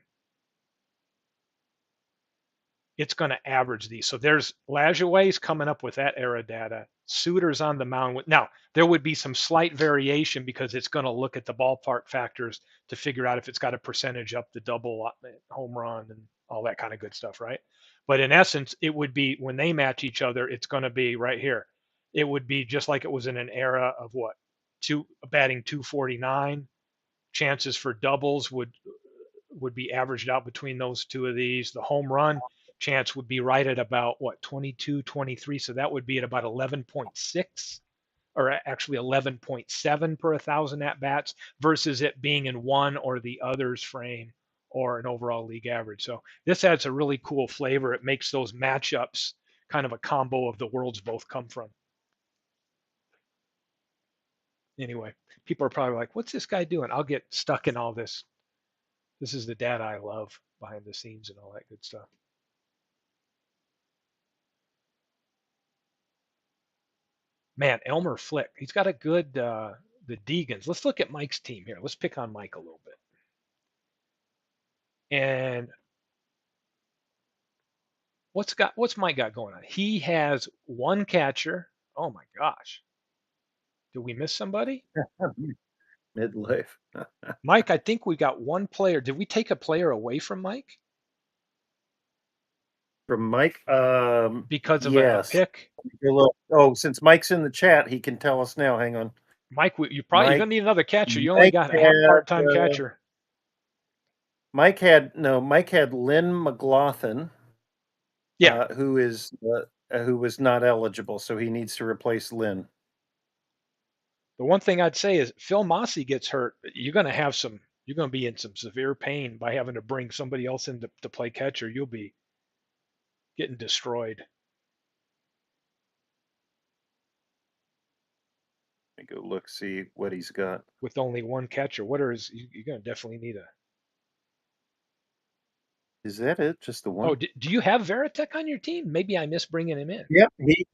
It's going to average these. So there's Lajoie's coming up with that era data. Suter's on the mound. Now, there would be some slight variation because it's going to look at the ballpark factors to figure out if it's got a percentage up the double home run and all that kind of good stuff, right? But in essence, it would be when they match each other, it's going to be right here. It would be just like it was in an era of what? Batting 249. Chances for doubles would be averaged out between those two of these. The home run chance would be right at about what 22, 23. So that would be at about 11.6 or actually 11.7 per 1,000 at bats versus it being in one or the other's frame or an overall league average. So this adds a really cool flavor. It makes those matchups kind of a combo of the worlds both come from. Anyway, people are probably like, what's this guy doing? I'll get stuck in all this. This is the data I love behind the scenes and all that good stuff. Man, Elmer Flick, he's got a good the Deegans. Let's look at Mike's team here. Let's pick on Mike a little bit. And what's Mike got going on? He has one catcher. Oh my gosh. Did we miss somebody? Midlife. Mike, I think we got one player. Did we take a player away from Mike From Mike. because of a Yes. pick? Oh, since Mike's in the chat, he can tell us now. Hang on. Mike, you're Mike gonna need another catcher. You only Mike got a half had part-time catcher. Mike had Lynn McLaughlin, Yeah. who was not eligible, so he needs to replace Lynn. The one thing I'd say is Phil Massey gets hurt, you're going to be in some severe pain by having to bring somebody else in to play catcher. You'll be getting destroyed. Let me go look, see what he's got. With only one catcher. You're going to definitely need a. Is that it? Just the Oh, one? do you have Veritek on your team? Maybe I miss bringing him in. Yep. He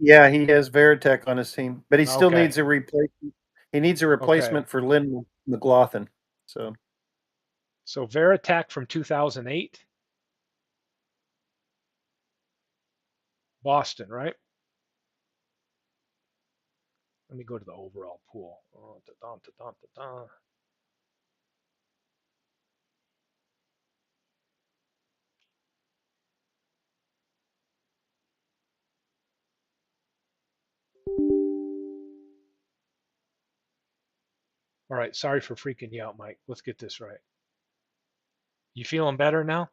has Veritek on his team, but he still Okay. needs a replacement. He needs a Okay. replacement for Lynn McLaughlin. So So Veritek from 2008, Boston, right? Let me go to the overall pool. Oh, da-da. All right. Sorry for freaking you out, Mike. Let's get this right. You feeling better now?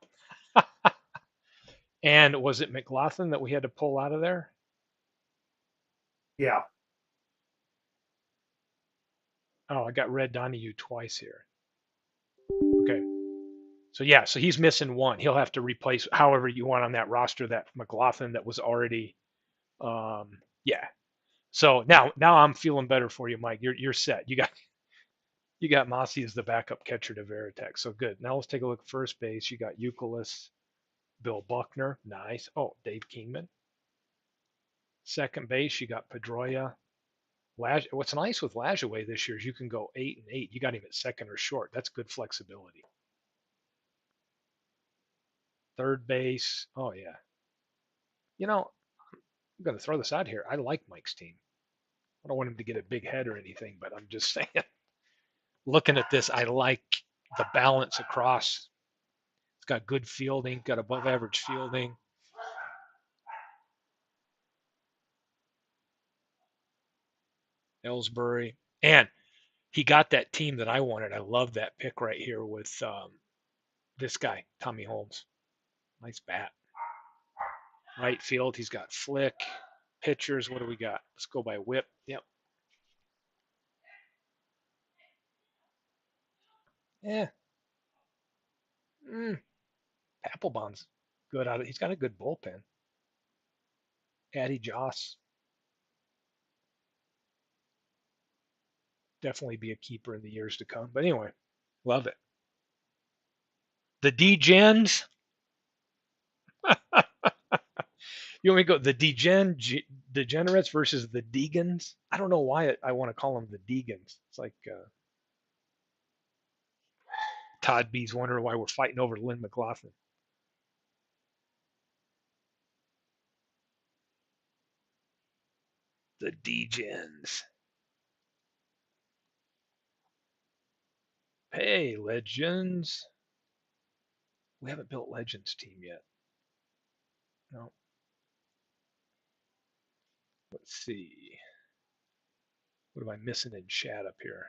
And was it McLaughlin that we had to pull out of there? yeah. Oh, I got Red Donahue twice here. Okay. So yeah, so he's missing one. He'll have to replace however you want on that roster that McLaughlin that was already yeah. So now I'm feeling better for you, Mike. You're set. You got Mossy as the backup catcher to Veritek. So good. Now let's take a look at first base. You got Euclid, Bill Buckner. Nice. Oh, Dave Kingman. Second base, you got Pedroia. What's nice with Lajoie this year is you can go 8 and 8. You got him at second or short. That's good flexibility. Third base. Oh yeah. I'm going to throw this out here. I like Mike's team. I don't want him to get a big head or anything, but I'm just saying. Looking at this, I like the balance across. It's got good fielding, got above average fielding. Ellsbury, and he got that team that I wanted. I love that pick right here with this guy, Tommy Holmes. Nice bat. Right field, he's got Flick. Pitchers, what do we got? Let's go by whip. Yep. Yeah. Papelbon's good out of. He's got a good bullpen. Addy Joss definitely be a keeper in the years to come. But anyway, love it. The D-Gens. You want me to go the degenerates versus the Degans? I don't know why I want to call them the Degans. It's like Todd B's wondering why we're fighting over Lynn McLaughlin. The Degens. Hey, Legends. We haven't built Legends team yet. No. Let's see. What am I missing in chat up here?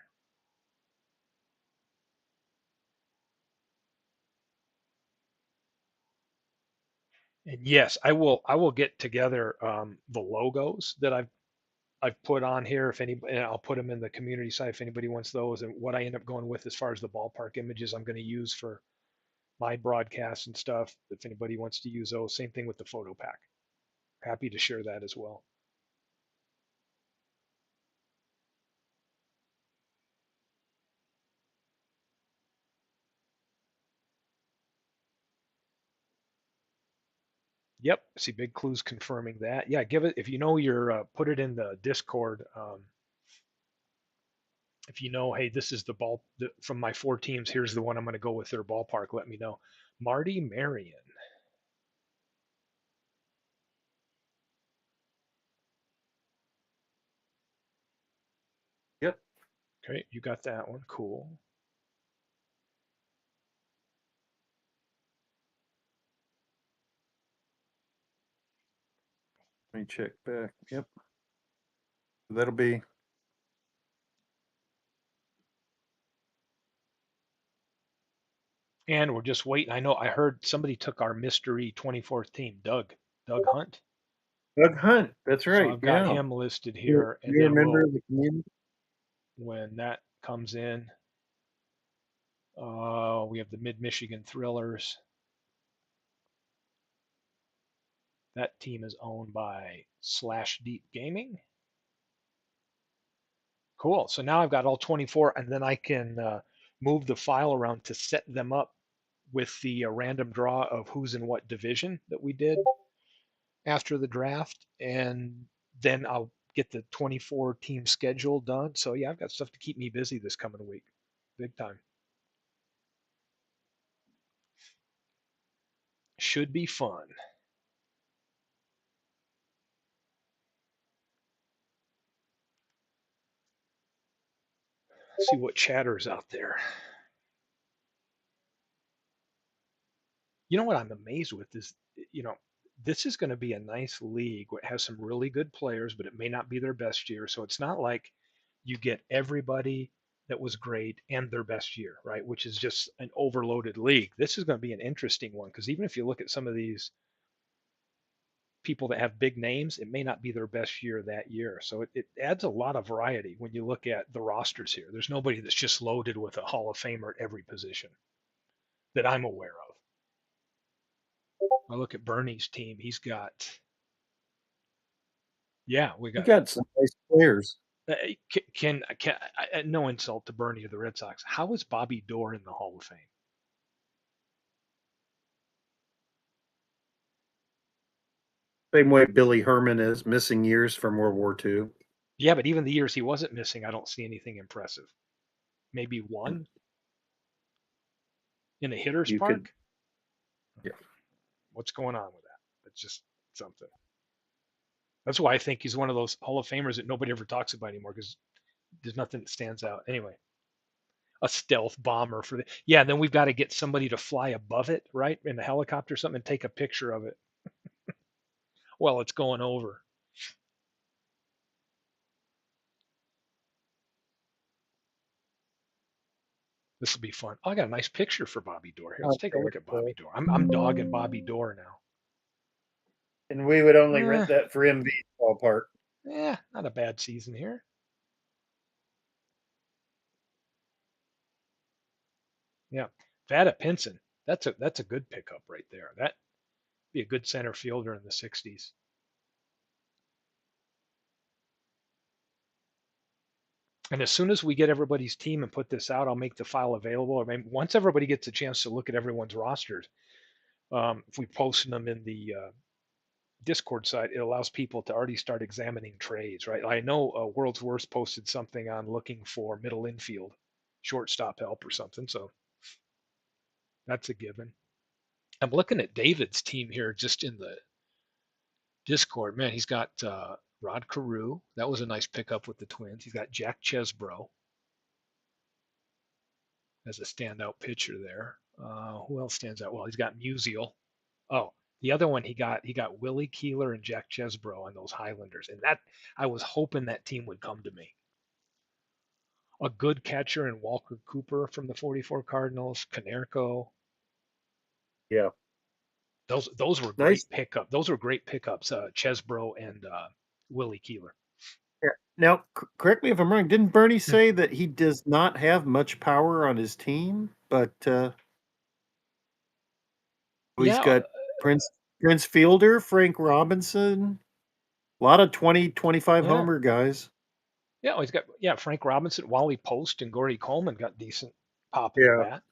And yes, I will get together the logos that I've put on here. If any, and I'll put them in the community site if anybody wants those. And what I end up going with as far as the ballpark images I'm going to use for my broadcasts and stuff. If anybody wants to use those, same thing with the photo pack. Happy to share that as well. Yep, see Big Clues confirming that. Yeah, give it if you know your put it in the Discord. If you know, hey, this is the ball from my 4 teams. Here's the one I'm going to go with their ballpark. Let me know. Marty Marion. Yep. Okay, you got that one. Cool. Let me check back. Yep. That'll be. And we're just waiting. I know I heard somebody took our mystery 24th team, Doug Hunt. Doug Hunt. That's So right. I've got Yeah. him listed You here, and you're a then member of the community? when that comes in, we have the Mid Michigan Thrillers. That team is owned by Slash Deep Gaming. Cool. So now I've got all 24, and then I can move the file around to set them up with the random draw of who's in what division that we did after the draft, and then I'll get the 24 team schedule done. So yeah, I've got stuff to keep me busy this coming week, big time. Should be fun. See what chatters out there. You know what I'm amazed with is, you know, this is going to be a nice league. It has some really good players, but it may not be their best year. So it's not like you get everybody that was great and their best year, right? Which is just an overloaded league. This is going to be an interesting one because even if you look at some of these people that have big names, it may not be their best year that year. So it adds a lot of variety when you look at the rosters here. There's nobody that's just loaded with a Hall of Famer at every position that I'm aware of. I look at Bernie's team. He's got, yeah, we You got. got some nice players. No insult to Bernie of the Red Sox. How is Bobby Doerr in the Hall of Fame? Same way Billy Herman is missing years from World War II. Yeah, but even the years he wasn't missing, I don't see anything impressive. Maybe one in a hitter's You could, park. yeah. What's going on with that? It's just something. That's why I think he's one of those Hall of Famers that nobody ever talks about anymore because there's nothing that stands out. Anyway, a stealth bomber for the yeah. Then we've got to get somebody to fly above it, right, in a helicopter or something, and take a picture of it while it's going over. This will be fun. Oh, I got a nice picture for Bobby Doerr. Here, let's take a Okay. look at Bobby Doerr. I'm dogging Bobby Doerr And we would only now. rent that for MV ballpark. Not a bad season here. Yeah, Vada Pinson. That's a good pickup right there. Be a good center fielder in the 60s. And as soon as we get everybody's team and put this out, I'll make the file available. I mean, once everybody gets a chance to look at everyone's rosters, if we post them in the Discord site, it allows people to already start examining trades, right? I know World's Worst posted something on looking for middle infield, shortstop help or something. So that's a given. I'm looking at David's team here just in the Discord. Man, he's got Rod Carew. That was a nice pickup with the Twins. He's got Jack Chesbro as a standout pitcher there. Who else stands out? Well, he's got Musial. Oh, the other one he got Willie Keeler and Jack Chesbro on those Highlanders, and that I was hoping that team would come to me. A good catcher in Walker Cooper from the 44 Cardinals, Canerco. Yeah. Those were Nice. great pickup. Those were great pickups. Chesbro and Willie Keeler. Yeah. Now, correct me if I'm wrong. Didn't Bernie say that he does not have much power on his team, but he's Yeah, got Prince Fielder, Frank Robinson, a lot of 20, 25 yeah, homer guys. yeah. He's got Frank Robinson, Wally Post, and Gordy Coleman got decent pop in the Yeah. bat.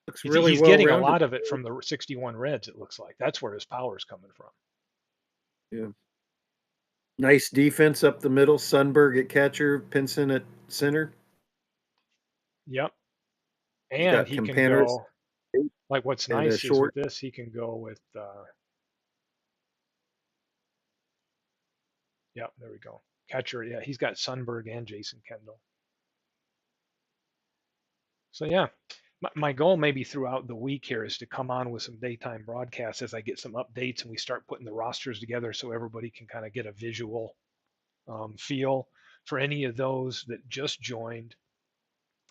Looks He's, really he's well getting a rounded. lot of it from the 61 Reds. It looks like that's where his power is coming from. Yeah. Nice defense up the middle. Sundberg at catcher, Pinson at center. Yep, He's and got he can Campaneris go. Like what's and a nice is with short. this, he can go with. Yep, there we go. Catcher. Yeah, he's got Sundberg and Jason Kendall. So yeah, my goal maybe throughout the week here is to come on with some daytime broadcasts as I get some updates and we start putting the rosters together so everybody can kind of get a visual feel for any of those that just joined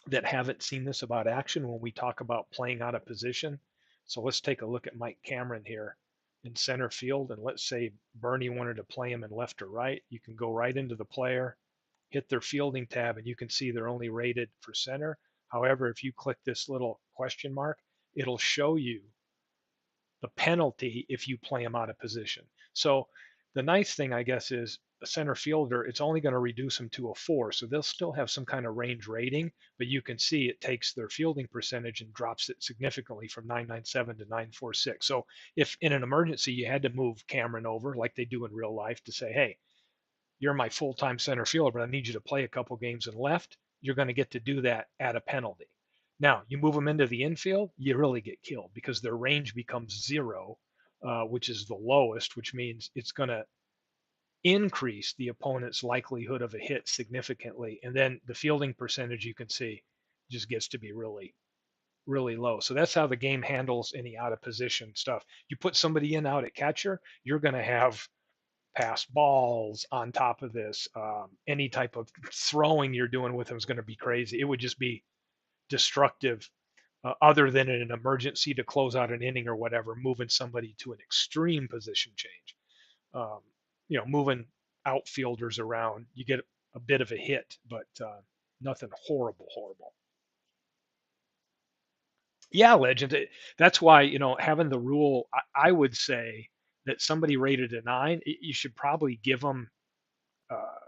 that haven't seen this about action when we talk about playing out of position. So let's take a look at Mike Cameron here in center field. And let's say Bernie wanted to play him in left or right. You can go right into the player, hit their fielding tab, and you can see they're only rated for center. However, if you click this little question mark, it'll show you the penalty if you play them out of position. So the nice thing, I guess, is a center fielder, it's only going to reduce them to a 4. So they'll still have some kind of range rating, but you can see it takes their fielding percentage and drops it significantly from 997 to 946. So if in an emergency you had to move Cameron over like they do in real life to say, hey, you're my full-time center fielder, but I need you to play a couple games in left, you're going to get to do that at a penalty. Now, you move them into the infield, you really get killed because their range becomes 0, which is the lowest, which means it's going to increase the opponent's likelihood of a hit significantly. And then the fielding percentage you can see just gets to be really, really low. So that's how the game handles any out of position stuff. You put somebody in out at catcher, you're going to have passed balls on top of this. Any type of throwing you're doing with them is going to be crazy. It would just be destructive, other than in an emergency to close out an inning or whatever, moving somebody to an extreme position change. Um, moving outfielders around, you get a bit of a hit, but nothing horrible, horrible. Yeah, legend. That's why having the rule, I would say that somebody rated a 9, you should probably give them uh,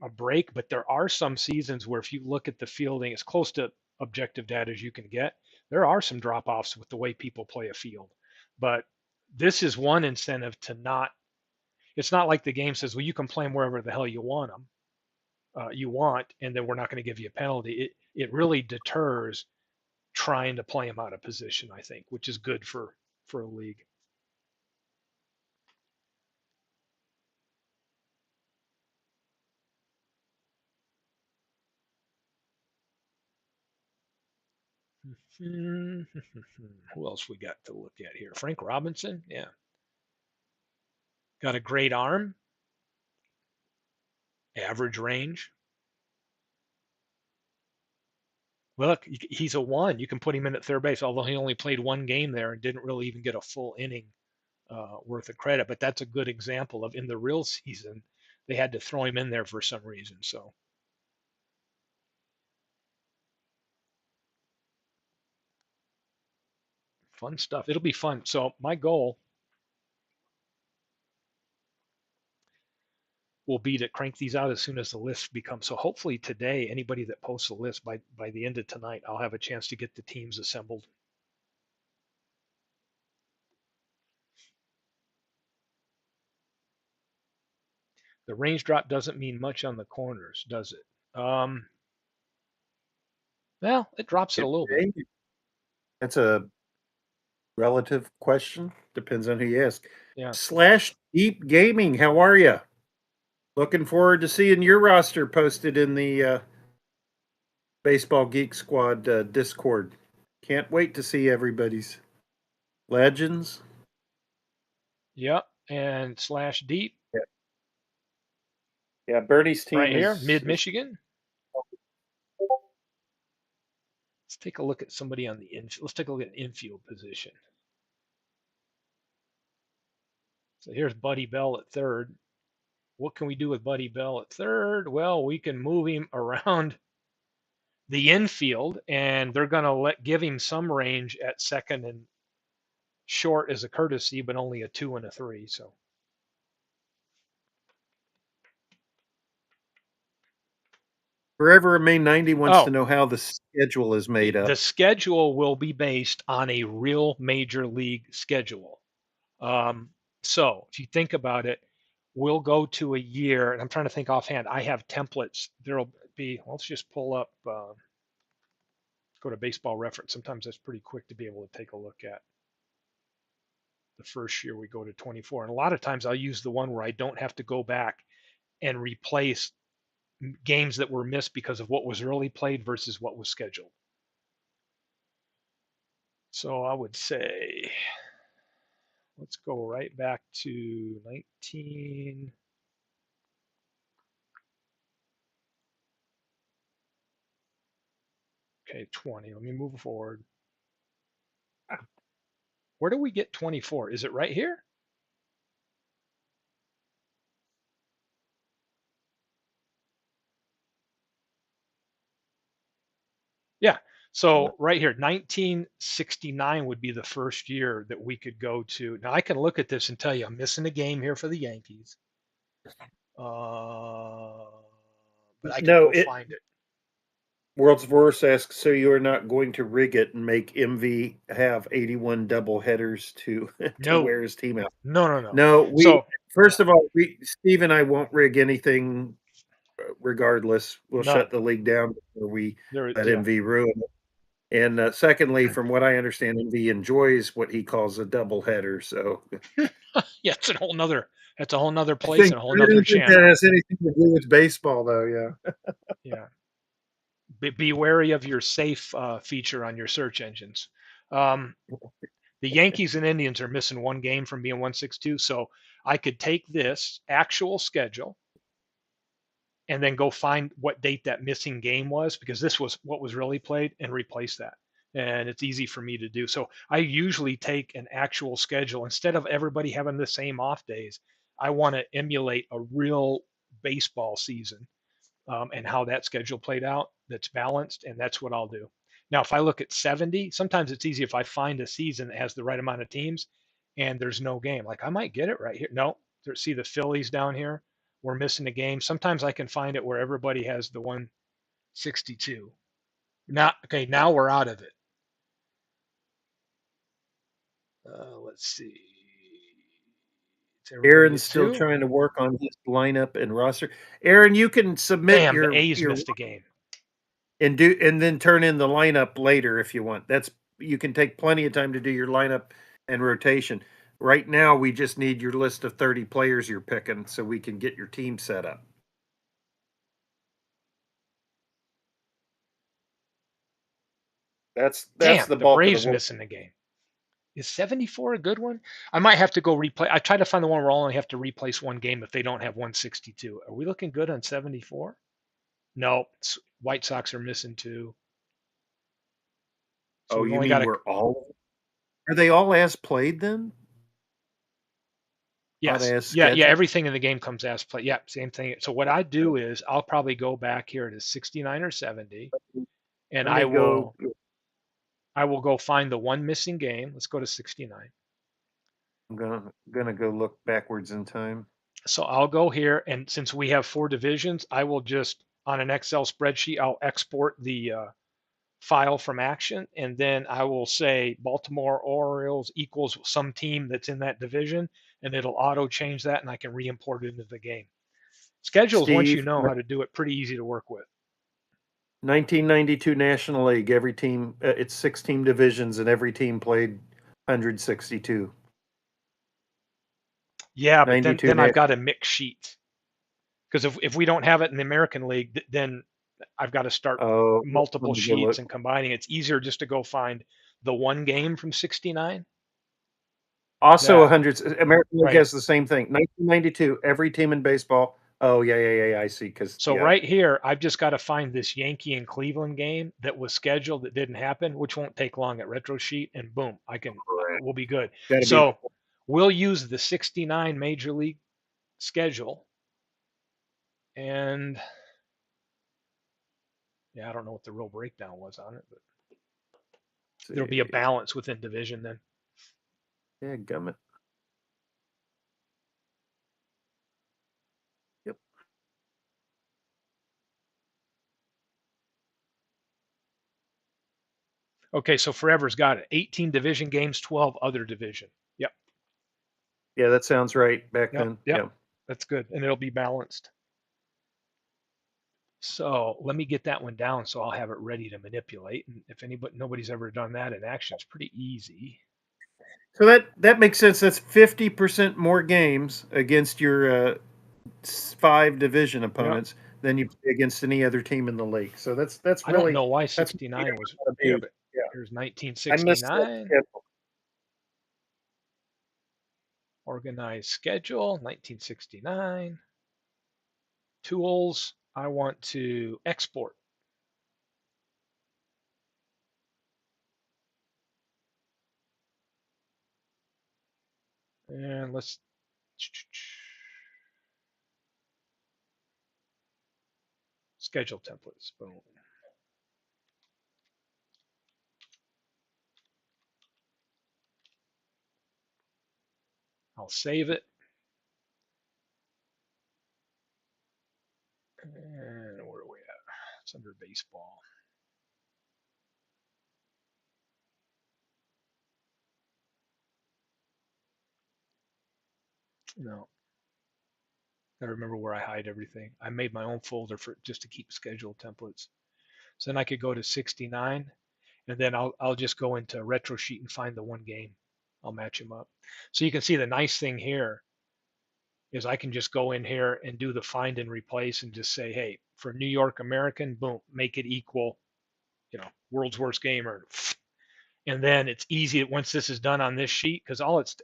a break. But there are some seasons where if you look at the fielding, as close to objective data as you can get, there are some drop offs with the way people play a field. But this is one incentive to not. It's not like the game says, well, you can play them wherever the hell you want them. You want, and then we're not going to give you a penalty. It really deters trying to play them out of position, I think, which is good for a league. Who else we got to look at here? Frank Robinson, yeah, got a great arm, average range. Well, look, he's a 1. You can put him in at third base, although he only played one game there and didn't really even get a full inning worth of credit. But that's a good example of in the real season, they had to throw him in there for some reason. So Fun stuff. It'll be fun. So my goal will be to crank these out as soon as the list becomes. So hopefully today, anybody that posts a list by the end of tonight, I'll have a chance to get the teams assembled. The range drop doesn't mean much on the corners, does it? Well, it drops it a little bit. That's a relative question. Depends on who you ask. Yeah. Slash Deep Gaming, how are you? Looking forward to seeing your roster posted in the Baseball Geek Squad Discord. Can't wait to see everybody's legends. Yep. And slash deep. Yeah, Bernie's team right here, is mid Michigan. Let's take a look at somebody on the infield. Let's take a look at an infield position. So here's Buddy Bell at third. What can we do with Buddy Bell at third? Well, we can move him around the infield, and they're going to give him some range at second and short as a courtesy, but only a 2 and a 3. So Forever Remain 90 wants to know how the schedule is made up. The schedule will be based on a real major league schedule. So if you think about it, we'll go to a year, and I'm trying to think offhand. I have templates. There'll be, let's just pull up, go to Baseball Reference. Sometimes that's pretty quick to be able to take a look at. The first year we go to 24. And a lot of times I'll use the one where I don't have to go back and replace games that were missed because of what was early played versus what was scheduled. So I would say, let's go right back to 19. Okay, 20. Let me move forward. Where do we get 24? Is it right here? Yeah. So right here, 1969 would be the first year that we could go to. Now I can look at this and tell you I'm missing a game here for the Yankees. But I can go find it. World's Worst asks, so you are not going to rig it and make MV have 81 double headers to wear his team out? No. First of all, Steve and I won't rig anything regardless. We'll shut the league down before we let MV ruin it. And secondly, from what I understand, MV enjoys what he calls a double header. So yeah, it's a whole nother place and a whole nother channel. That has anything to do with baseball, though. Yeah. Yeah. Be wary of your safe feature on your search engines. The Yankees and Indians are missing one game from being 162. So I could take this actual schedule and then go find what date that missing game was, because this was what was really played, and replace that. And it's easy for me to do. So I usually take an actual schedule instead of everybody having the same off days. I want to emulate a real baseball season and how that schedule played out that's balanced, and that's what I'll do. Now, if I look at 70, sometimes it's easy if I find a season that has the right amount of teams and there's no game. Like I might get it right here. No, see the Phillies down here. We're missing a game. Sometimes I can find it where everybody has the 162. Now we're out of it. Let's see. Aaron's still trying to work on his lineup and roster. Aaron, you can submit the A's missed a game. And then turn in the lineup later if you want. You can take plenty of time to do your lineup and rotation. Right now, we just need your list of 30 players you're picking so we can get your team set up. That's the bulk. The Braves missing the game. Is 74 a good one? I might have to go replay. I try to find the one where I'll only have to replace one game if they don't have 162. Are we looking good on 74? No, White Sox are missing 2. So you mean are they all as played then? Yes. Yeah. Everything in the game comes as played. Yeah, same thing. So what I do is I'll probably go back here to 69 or 70, and I will I will go find the one missing game. Let's go to 69. I'm gonna go look backwards in time. So I'll go here, and since we have 4 divisions, I will just, on an Excel spreadsheet, I'll export the file from Action, and then I will say Baltimore Orioles equals some team that's in that division, and it'll auto change that, and I can re-import it into the game. Schedules, once you Steve, know how to do it, pretty easy to work with. 1992 National League. Every team, it's 6 team divisions, and every team played 162. Yeah, but then 92 then I've got a mix sheet, because if we don't have it in the American League, then I've got to start Oh, let multiple me go sheets look. and combining. It's easier just to go find the one game from 69. Also, That 100. American League right. has the same thing. 1992. Every team in baseball. Oh yeah. I see. Because So right here, I've just got to find this Yankee and Cleveland game that was scheduled that didn't happen, which won't take long at Retro Sheet, and boom, we'll be good. Gotta be. So we'll use the 69 Major League schedule, and yeah, I don't know what the real breakdown was on it, but there'll be a See. balance within division then. Yeah, gummit. Yep. Okay, so Forever's got it. 18 division games, 12 other division. Yep. Yeah, that sounds right. Back Yep. then. Yep. Yeah. That's good, and it'll be balanced. So let me get that one down so I'll have it ready to manipulate. And if nobody's ever done that in Action, it's pretty easy. So that makes sense. That's 50% more games against your 5 division Yep. opponents than you play against any other team in the league. So that's I don't really know why that's 69 was, yeah. but here's I missed that 1969. schedule. Organized schedule, 1969. Tools, I want to export. And let's schedule templates. Boom. I'll save it. And where are we at? It's under baseball. No, I remember where I hide everything. I made my own folder for just to keep schedule templates. So then I could go to 69, and then I'll just go into Retro Sheet and find the one game. I'll match them up. So you can see the nice thing here is I can just go in here and do the find and replace and just say, hey, for New York American, boom, make it equal, world's worst game, and then it's easy once this is done on this sheet, because all it's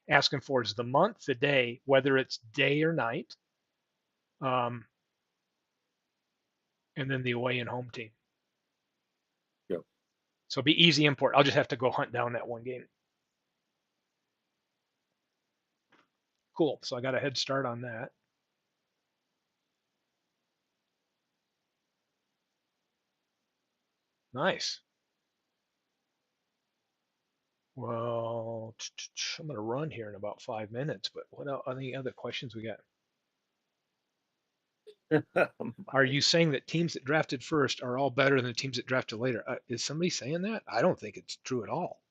asking for is the month, the day, whether it's day or night, and then the away and home team. Yep. So it'll be easy import. I'll just have to go hunt down that one game. Cool. So I got a head start on that. Nice. Well, I'm going to run here in about 5 minutes, but what else, any other questions we got? Are you saying that teams that drafted first are all better than the teams that drafted later? Is somebody saying that? I don't think it's true at all.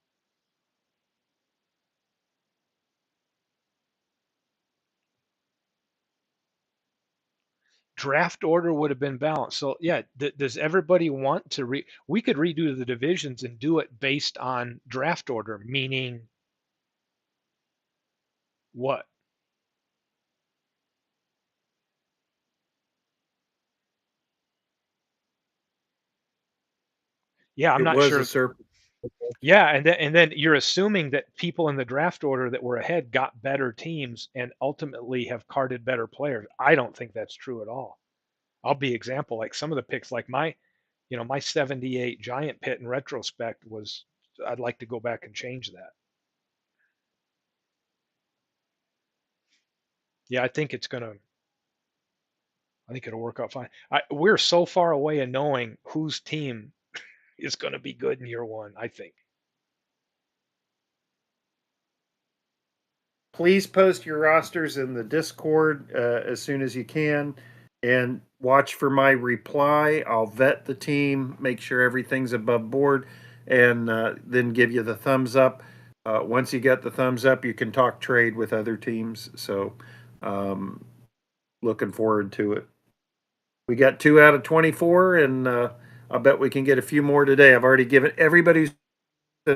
Draft order would have been balanced. So yeah, does everybody want to we could redo the divisions and do it based on draft order, meaning what? Yeah, I'm It not was a sure. serpent. Yeah, and then you're assuming that people in the draft order that were ahead got better teams and ultimately have carded better players. I don't think that's true at all. I'll be example, like some of the picks, like my 78 Giant Pit in retrospect was, I'd like to go back and change that. Yeah, I think it'll work out fine. We're so far away in knowing whose team is going to be good in year one, I think. Please post your rosters in the Discord as soon as you can, and watch for my reply. I'll vet the team, make sure everything's above board, and then give you the thumbs up. Once you get the thumbs up, you can talk trade with other teams. So, um, looking forward to it. We got 2 out of 24, and I bet we can get a few more today. I've already given everybody's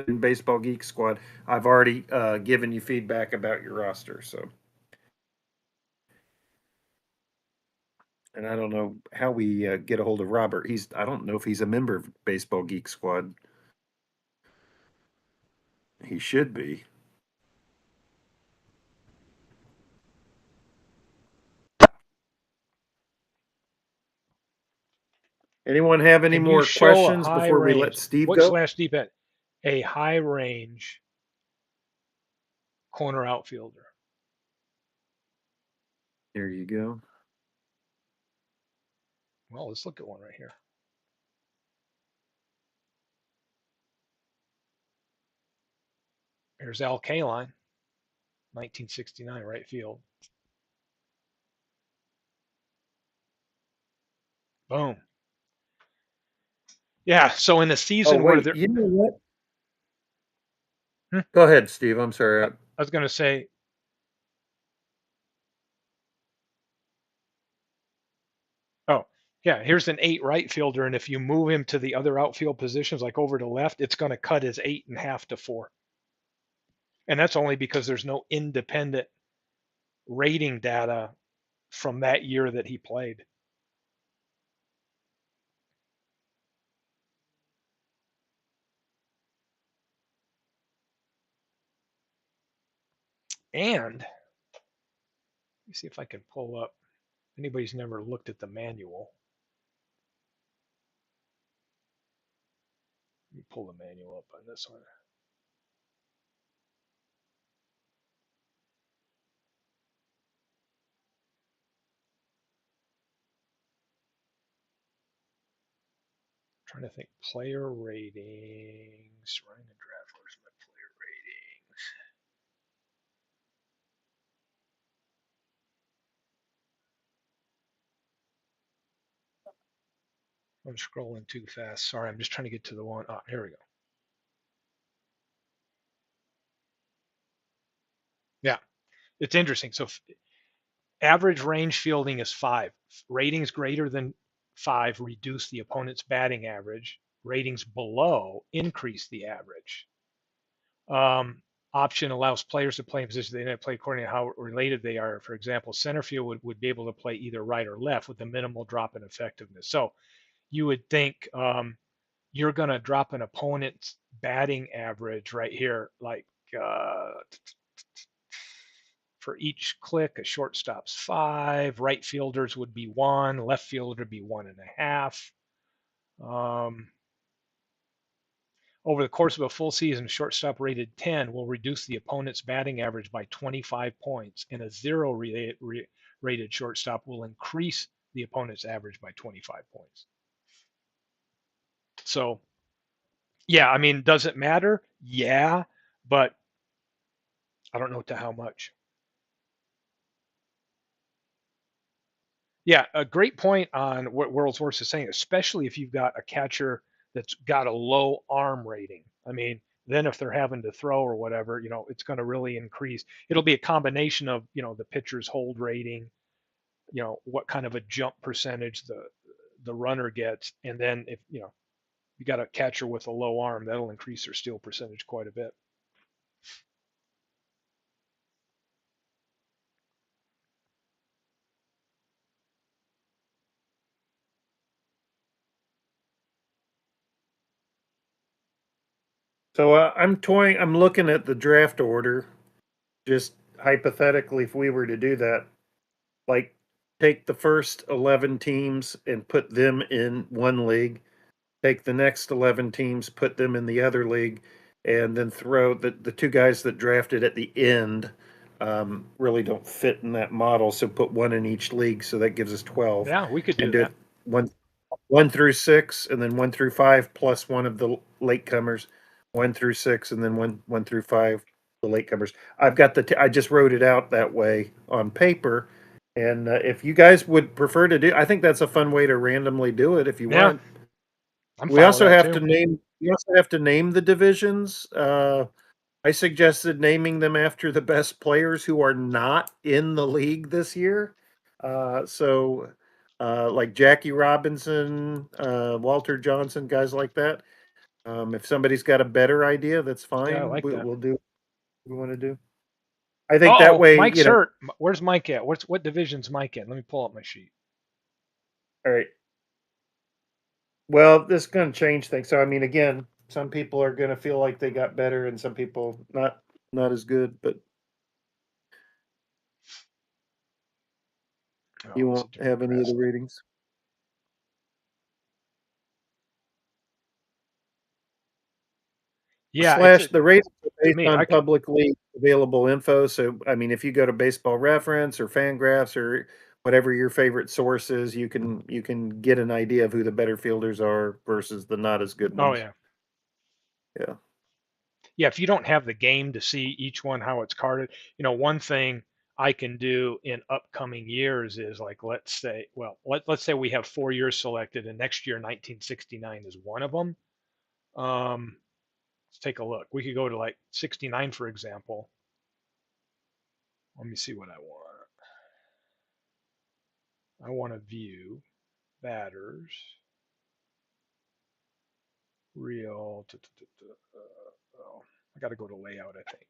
in Baseball Geek Squad. I've already given you feedback about your roster. So, and I don't know how we get a hold of Robert. I don't know if he's a member of Baseball Geek Squad. He should be. Anyone have any Can you more show a questions high before we let range? Steve What go? slash deep end? A high range corner outfielder. There you go. Well, let's look at one right here. Here's Al Kaline, 1969, right field. Boom. Yeah. So in a Oh, season where wait. there, You know what? Hmm? Go ahead, Steve. I'm sorry. I was going to say, oh, yeah, here's an 8 right fielder. And if you move him to the other outfield positions, like over to left, it's going to cut his 8.5 to 4. And that's only because there's no independent rating data from that year that he played. And let me see if I can pull up. Anybody's never looked at the manual. Let me pull the manual up on this one. Trying to think. Player ratings. Running a draft. Where's my player ratings? I'm scrolling too fast. Sorry, I'm just trying to get to the one. Oh, here we go. Yeah, it's interesting. So average range fielding is 5. Ratings greater than 5 reduce the opponent's batting average. Ratings below increase the average. Option allows players to play in positions they play according to how related they are. For example, center field would be able to play either right or left with a minimal drop in effectiveness. So you would think you're going to drop an opponent's batting average right here, like for each click, a shortstop's 5, right fielders would be 1, left fielder would be 1.5. Over the course of a full season, a shortstop rated 10 will reduce the opponent's batting average by 25 points, and a 0 rated shortstop will increase the opponent's average by 25 points. So, yeah, I mean, does it matter? Yeah, but I don't know to how much. Yeah, a great point on what World's Worst is saying, especially if you've got a catcher that's got a low arm rating. I mean, then if they're having to throw or whatever, it's going to really increase. It'll be a combination of, the pitcher's hold rating, what kind of a jump percentage the runner gets, and then if, you got a catcher with a low arm, that'll increase their steal percentage quite a bit. So I'm toying. I'm looking at the draft order. Just hypothetically, if we were to do that, like take the first 11 teams and put them in one league, take the next 11 teams, put them in the other league, and then throw the 2 guys that drafted at the end really don't fit in that model. So put one in each league. So that gives us 12. Yeah, we could And do do that. it one 1 through 6, and then 1 through 5, plus one of the latecomers. 1 through 6, and then 1 through 5, the latecomers. I've got I just wrote it out that way on paper. And if you guys would prefer to do, I think that's a fun way to randomly do it if you Yeah, want. I'm We fine with also that have too. to name. We also have to name the divisions. I suggested naming them after the best players who are not in the league this year. Like Jackie Robinson, Walter Johnson, guys like that. If somebody's got a better idea, that's Yeah, I fine. like that. We'll do what we want to do. I think that Uh-oh, way, Mike's hurt. Where's Mike at? What division's Mike in? Let me pull up my sheet. all right. Well, this is going to change things. So, I mean, again, some people are going to feel like they got better, and some people not as good. But you Oh, it's a won't different have any of press. the ratings. Yeah, it's Slash a the ratings are to based me. I on can. publicly available info. So, I mean, if you go to Baseball Reference or Fangraphs or whatever your favorite source is, you can get an idea of who the better fielders are versus the not as good Oh ones. yeah, Yeah. yeah. If you don't have the game to see each one how it's carded, one thing I can do in upcoming years is like let's say, well, let's say we have 4 years selected, and next year 1969 is one of them. Let's take a look. We could go to like 69 for example. Let me see what I want. I want to view batters. Real. Oh, I got to go to layout, I think.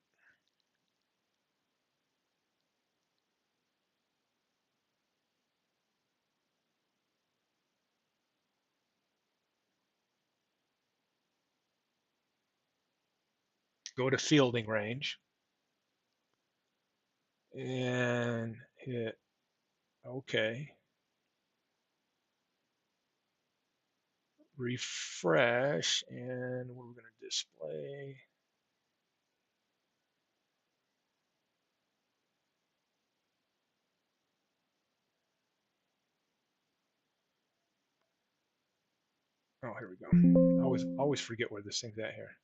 Go to fielding range and hit OK. Refresh, and what we're going to display. Oh, here we go. Always forget where this thing's at here.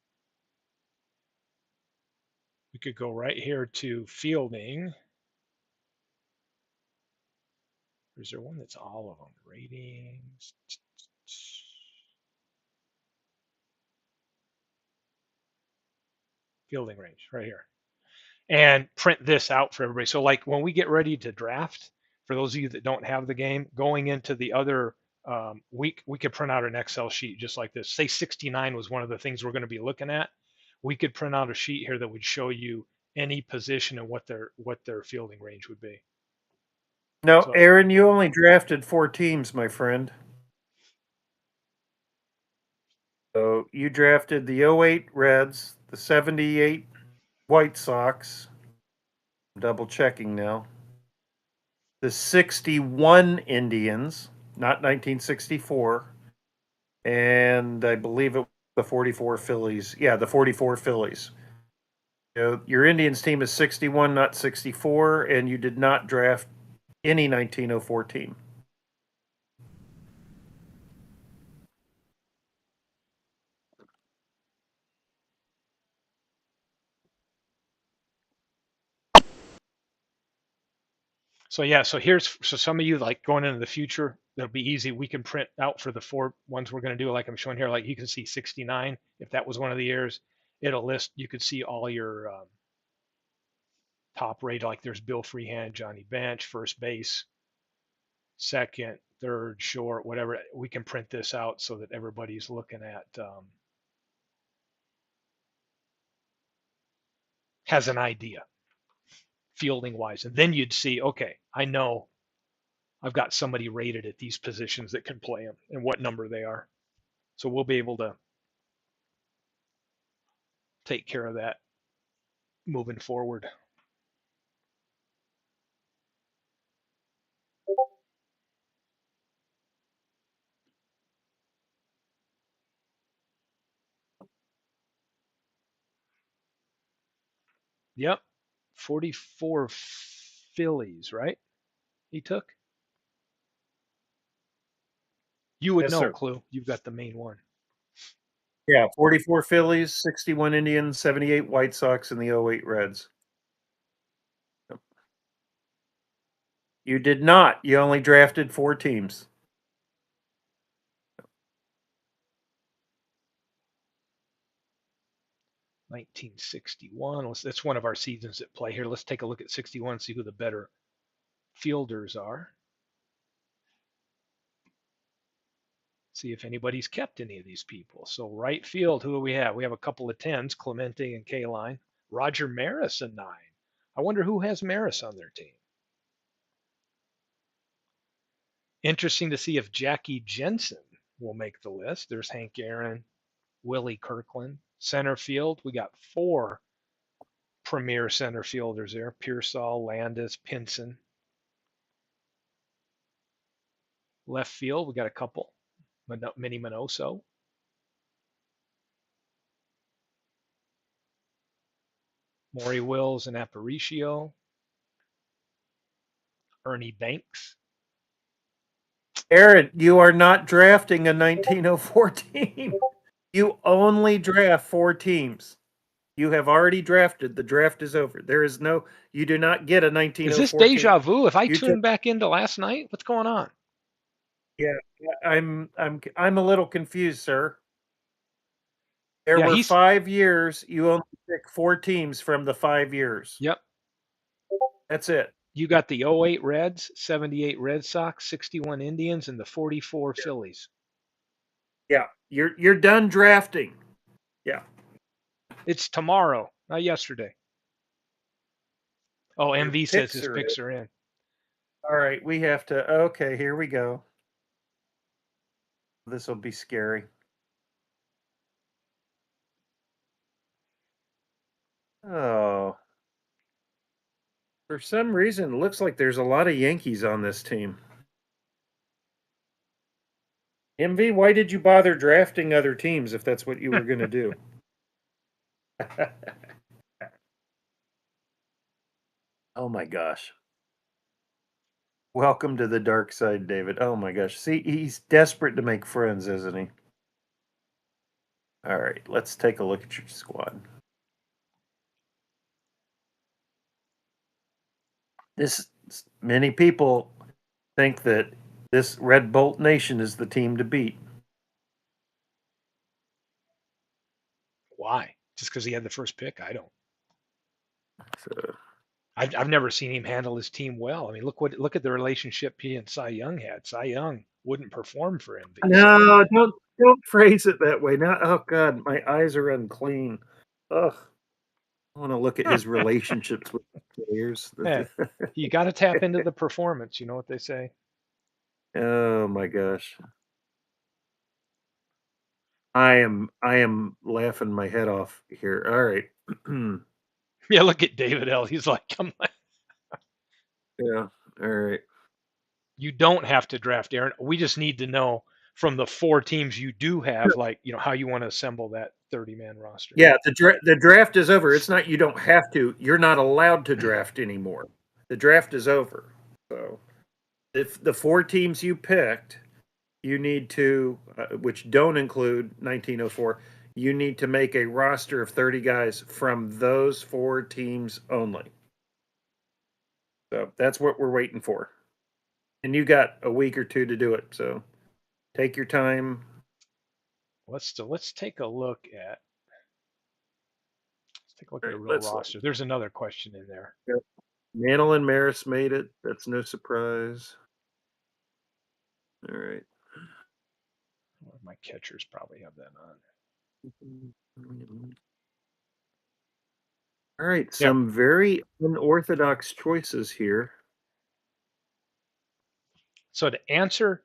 We could go right here to fielding. Or is there one that's all of them? Ratings. Fielding range right here. And print this out for everybody. So like when we get ready to draft, for those of you that don't have the game, going into the other we could print out an Excel sheet just like this. Say 69 was one of the things we're going to be looking at. We could print out a sheet here that would show you any position and what their fielding range would be. No, So Aaron, you only drafted 4 teams, my friend. So you drafted the '08 Reds, the '78 White Sox. I'm double checking now. The '61 Indians, not 1964, and I believe it was the '44 Phillies. Yeah, the '44 Phillies. Your Indians team is '61, not '64, and you did not draft any 1904 team. yeah, so some of you like going into the future, it'll be easy. We can print out for the 4 ones we're going to do, like I'm showing here. Like you can see 69. If that was one of the years, it'll list. You could see all your top rated. Like there's Bill Freehand, Johnny Bench, first base, second, third, short, whatever. We can print this out so that everybody's looking at has an idea fielding wise, and then you'd see, okay, I know I've got somebody rated at these positions that can play them and what number they are. So we'll be able to take care of that moving forward. Yep. 44 Phillies, right? He took. You would Yes, know, sir. Clue. You've got the main one. Yeah, 44 Phillies, 61 Indians, 78 White Sox, and the 08 Reds. You did not. You only drafted 4 teams. (1961). That's one of our seasons at play here. Let's take a look at 61, see who the better fielders are. See if anybody's kept any of these people. So right field, who do we have? We have a couple of 10s, Clemente and Kaline. Roger Maris, a 9. I wonder who has Maris on their team. Interesting to see if Jackie Jensen will make the list. There's Hank Aaron, Willie Kirkland. Center field, we got 4 premier center fielders there: Pearsall, Landis, Pinson. Left field, we got a couple. Minnie Minoso. Maury Wills and Aparicio. Ernie Banks. Aaron, you are not drafting a 1904 team. You only draft 4 teams. You have already drafted. The draft is over. There is no. You do not get a Is this 1904 deja team. vu? If I You tune back into last night, what's going on? Yeah, I'm a little confused, sir. There Yeah, were he's 5 years. You only pick 4 teams from the 5 years. yep. That's it. You got the '08 Reds, '78 Red Sox, '61 Indians, and the '44 Phillies. Yeah, you're done drafting. Yeah. It's tomorrow, not yesterday. Oh, Your MV says his picks are in. picks are in. All right, we have to. Okay, here we go. This will be scary. Oh. For some reason, it looks like there's a lot of Yankees on this team. MV, why did you bother drafting other teams if that's what you were going to do? Oh my gosh. Welcome to the dark side, David. Oh my gosh. See, he's desperate to make friends, isn't he? All right, let's take a look at your squad. Many people think that this Red Bolt Nation is the team to beat. Why? Just because he had the first pick? I don't. So, I've never seen him handle his team well. I mean, look at the relationship he and Cy Young had. Cy Young wouldn't perform for MV. no, don't phrase it that way. Now, oh God, my eyes are unclean. Ugh. I want to look at his relationships with players. Yeah, you got to tap into the performance. You know what they say. Oh my gosh. I am laughing my head off here. All right. Yeah, look at David L. He's like, come on. Yeah. All right. You don't have to draft Aaron. We just need to know from the 4 teams you do have, like, how you want to assemble that 30-man roster. Yeah, the draft is over. It's not you don't have to. You're not allowed to draft anymore. The draft is over. So, if the 4 teams you picked, you need to, which don't include 1904, you need to make a roster of 30 guys from those 4 teams only. So that's what we're waiting for. And you got a week or 2 to do it. So take your time. Let's take a look at the real Let's roster. There's another question in there. Yep. Mantle and Maris made it. That's no surprise. All right. My catchers probably have that on. All right, some very unorthodox choices here. So to answer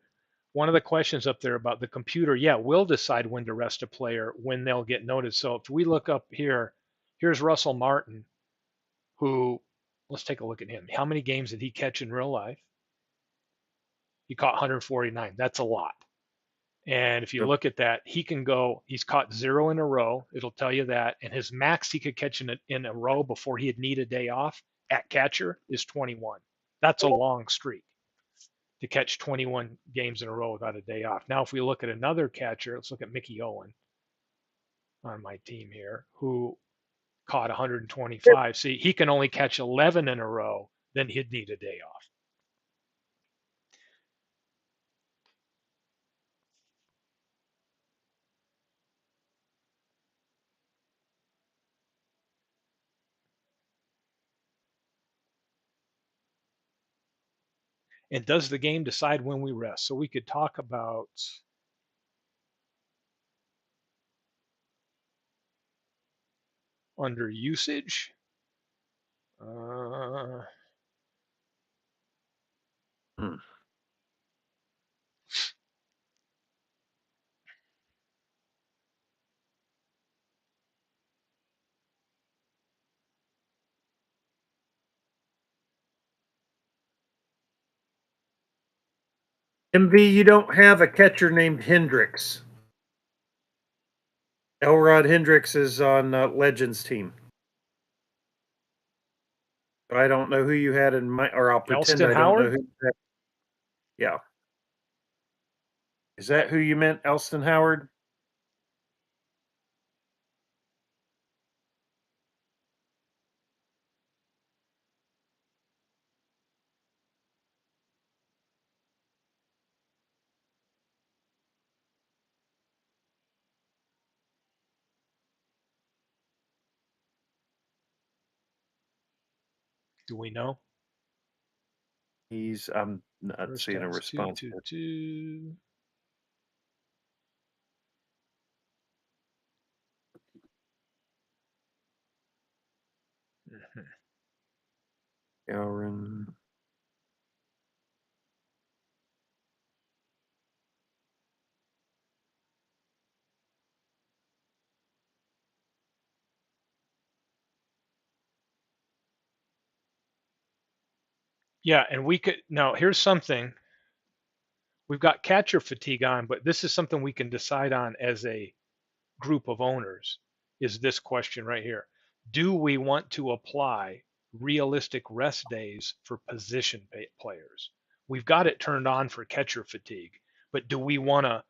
one of the questions up there about the computer, yeah, we'll decide when to rest a player, when they'll get noted. So if we look up here, here's Russell Martin, who, let's take a look at him. How many games did he catch in real life? He caught 149. That's a lot. And if you look at that, he's caught 0 in a row. It'll tell you that. And his max he could catch in a row before he'd need a day off at catcher is 21. That's a long streak. to catch 21 games in a row without a day off. Now, if we look at another catcher, let's look at Mickey Owen on my team here, who caught 125. See, he can only catch 11 in a row, then he'd need a day off. And does the game decide when we rest? So we could talk about under usage. MV, you don't have a catcher named Hendricks. Elrod Hendricks is on Legends team. I don't know who you had in mind, or I'll pretend Elston I don't Howard? know who. Yeah. Is that who you meant, Elston Howard? Do we know? I'm not First seeing a stats, response. 222. Aaron. Yeah, and we could now here's something. We've got catcher fatigue on, but this is something we can decide on as a group of owners is this question right here. Do we want to apply realistic rest days for position players? We've got it turned on for catcher fatigue, but do we want to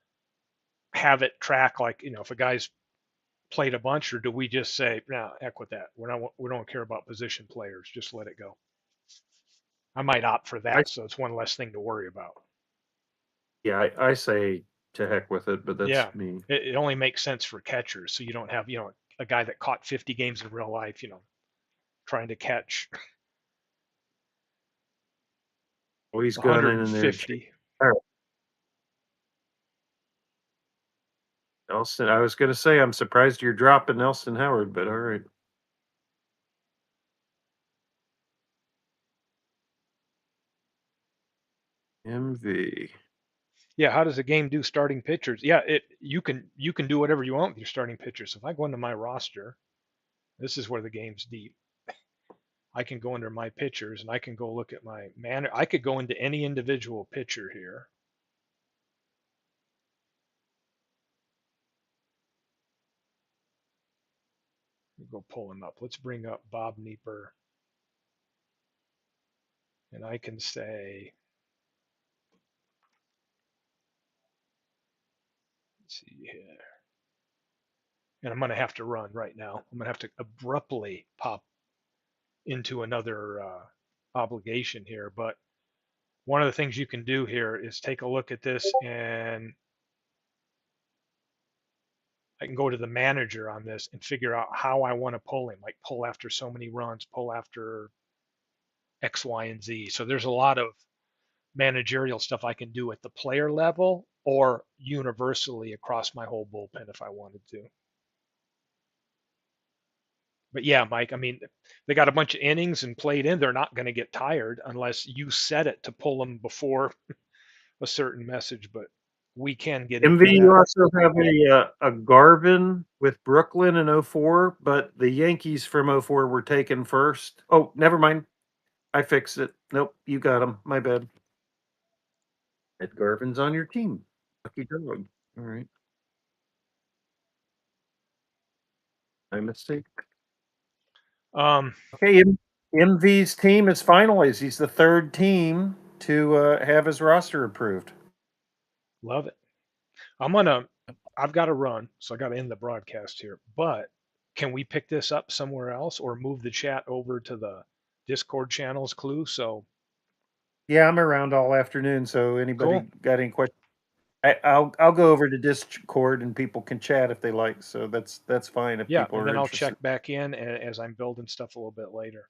have it track like, if a guy's played a bunch, or do we just say, no, heck with that. We don't care about position players. Just let it go. I might opt for that, so it's one less thing to worry about. Yeah, I say to heck with it, but that's me. It only makes sense for catchers, so you don't have a guy that caught 50 games in real life, trying to catch Oh, he's gunning in there. 150. Elston, I was going to say, I'm surprised you're dropping Elston Howard, but all right. MV. Yeah, how does a game do starting pitchers? Yeah, you can do whatever you want with your starting pitchers. If I go into my roster, this is where the game's deep. I can go under my pitchers and I can go look at my man. I could go into any individual pitcher here. Go pull him up. Let's bring up Bob Nieper. And I can say, let's see here. And I'm going to have to run right now. I'm going to have to abruptly pop into another obligation here. But one of the things you can do here is take a look at this, and I can go to the manager on this and figure out how I want to pull him, like pull after so many runs, pull after X, Y, and Z. So there's a lot of managerial stuff I can do at the player level or universally across my whole bullpen if I wanted to. But yeah, Mike, I mean, they got a bunch of innings and played in. They're not going to get tired unless you set it to pull them before a certain message. But we can get into MV, you that. also have a Garvin with Brooklyn in 04, but the Yankees from 04 were taken first. Oh, never mind. I fixed it. Nope, you got him. My bad. Ed Garvin's on your team. Lucky dog. All right. My mistake. Okay, MV's team is finalized. He's the third team to have his roster approved. Love it. I've got to run, so I got to end the broadcast here. But can we pick this up somewhere else or move the chat over to the Discord channels, Clue? So Yeah, I'm around all afternoon, so anybody cool. got any questions? I'll go over to Discord and people can chat if they like. So that's fine if Yeah, people and are then I'll interested. check back in as I'm building stuff a little bit later.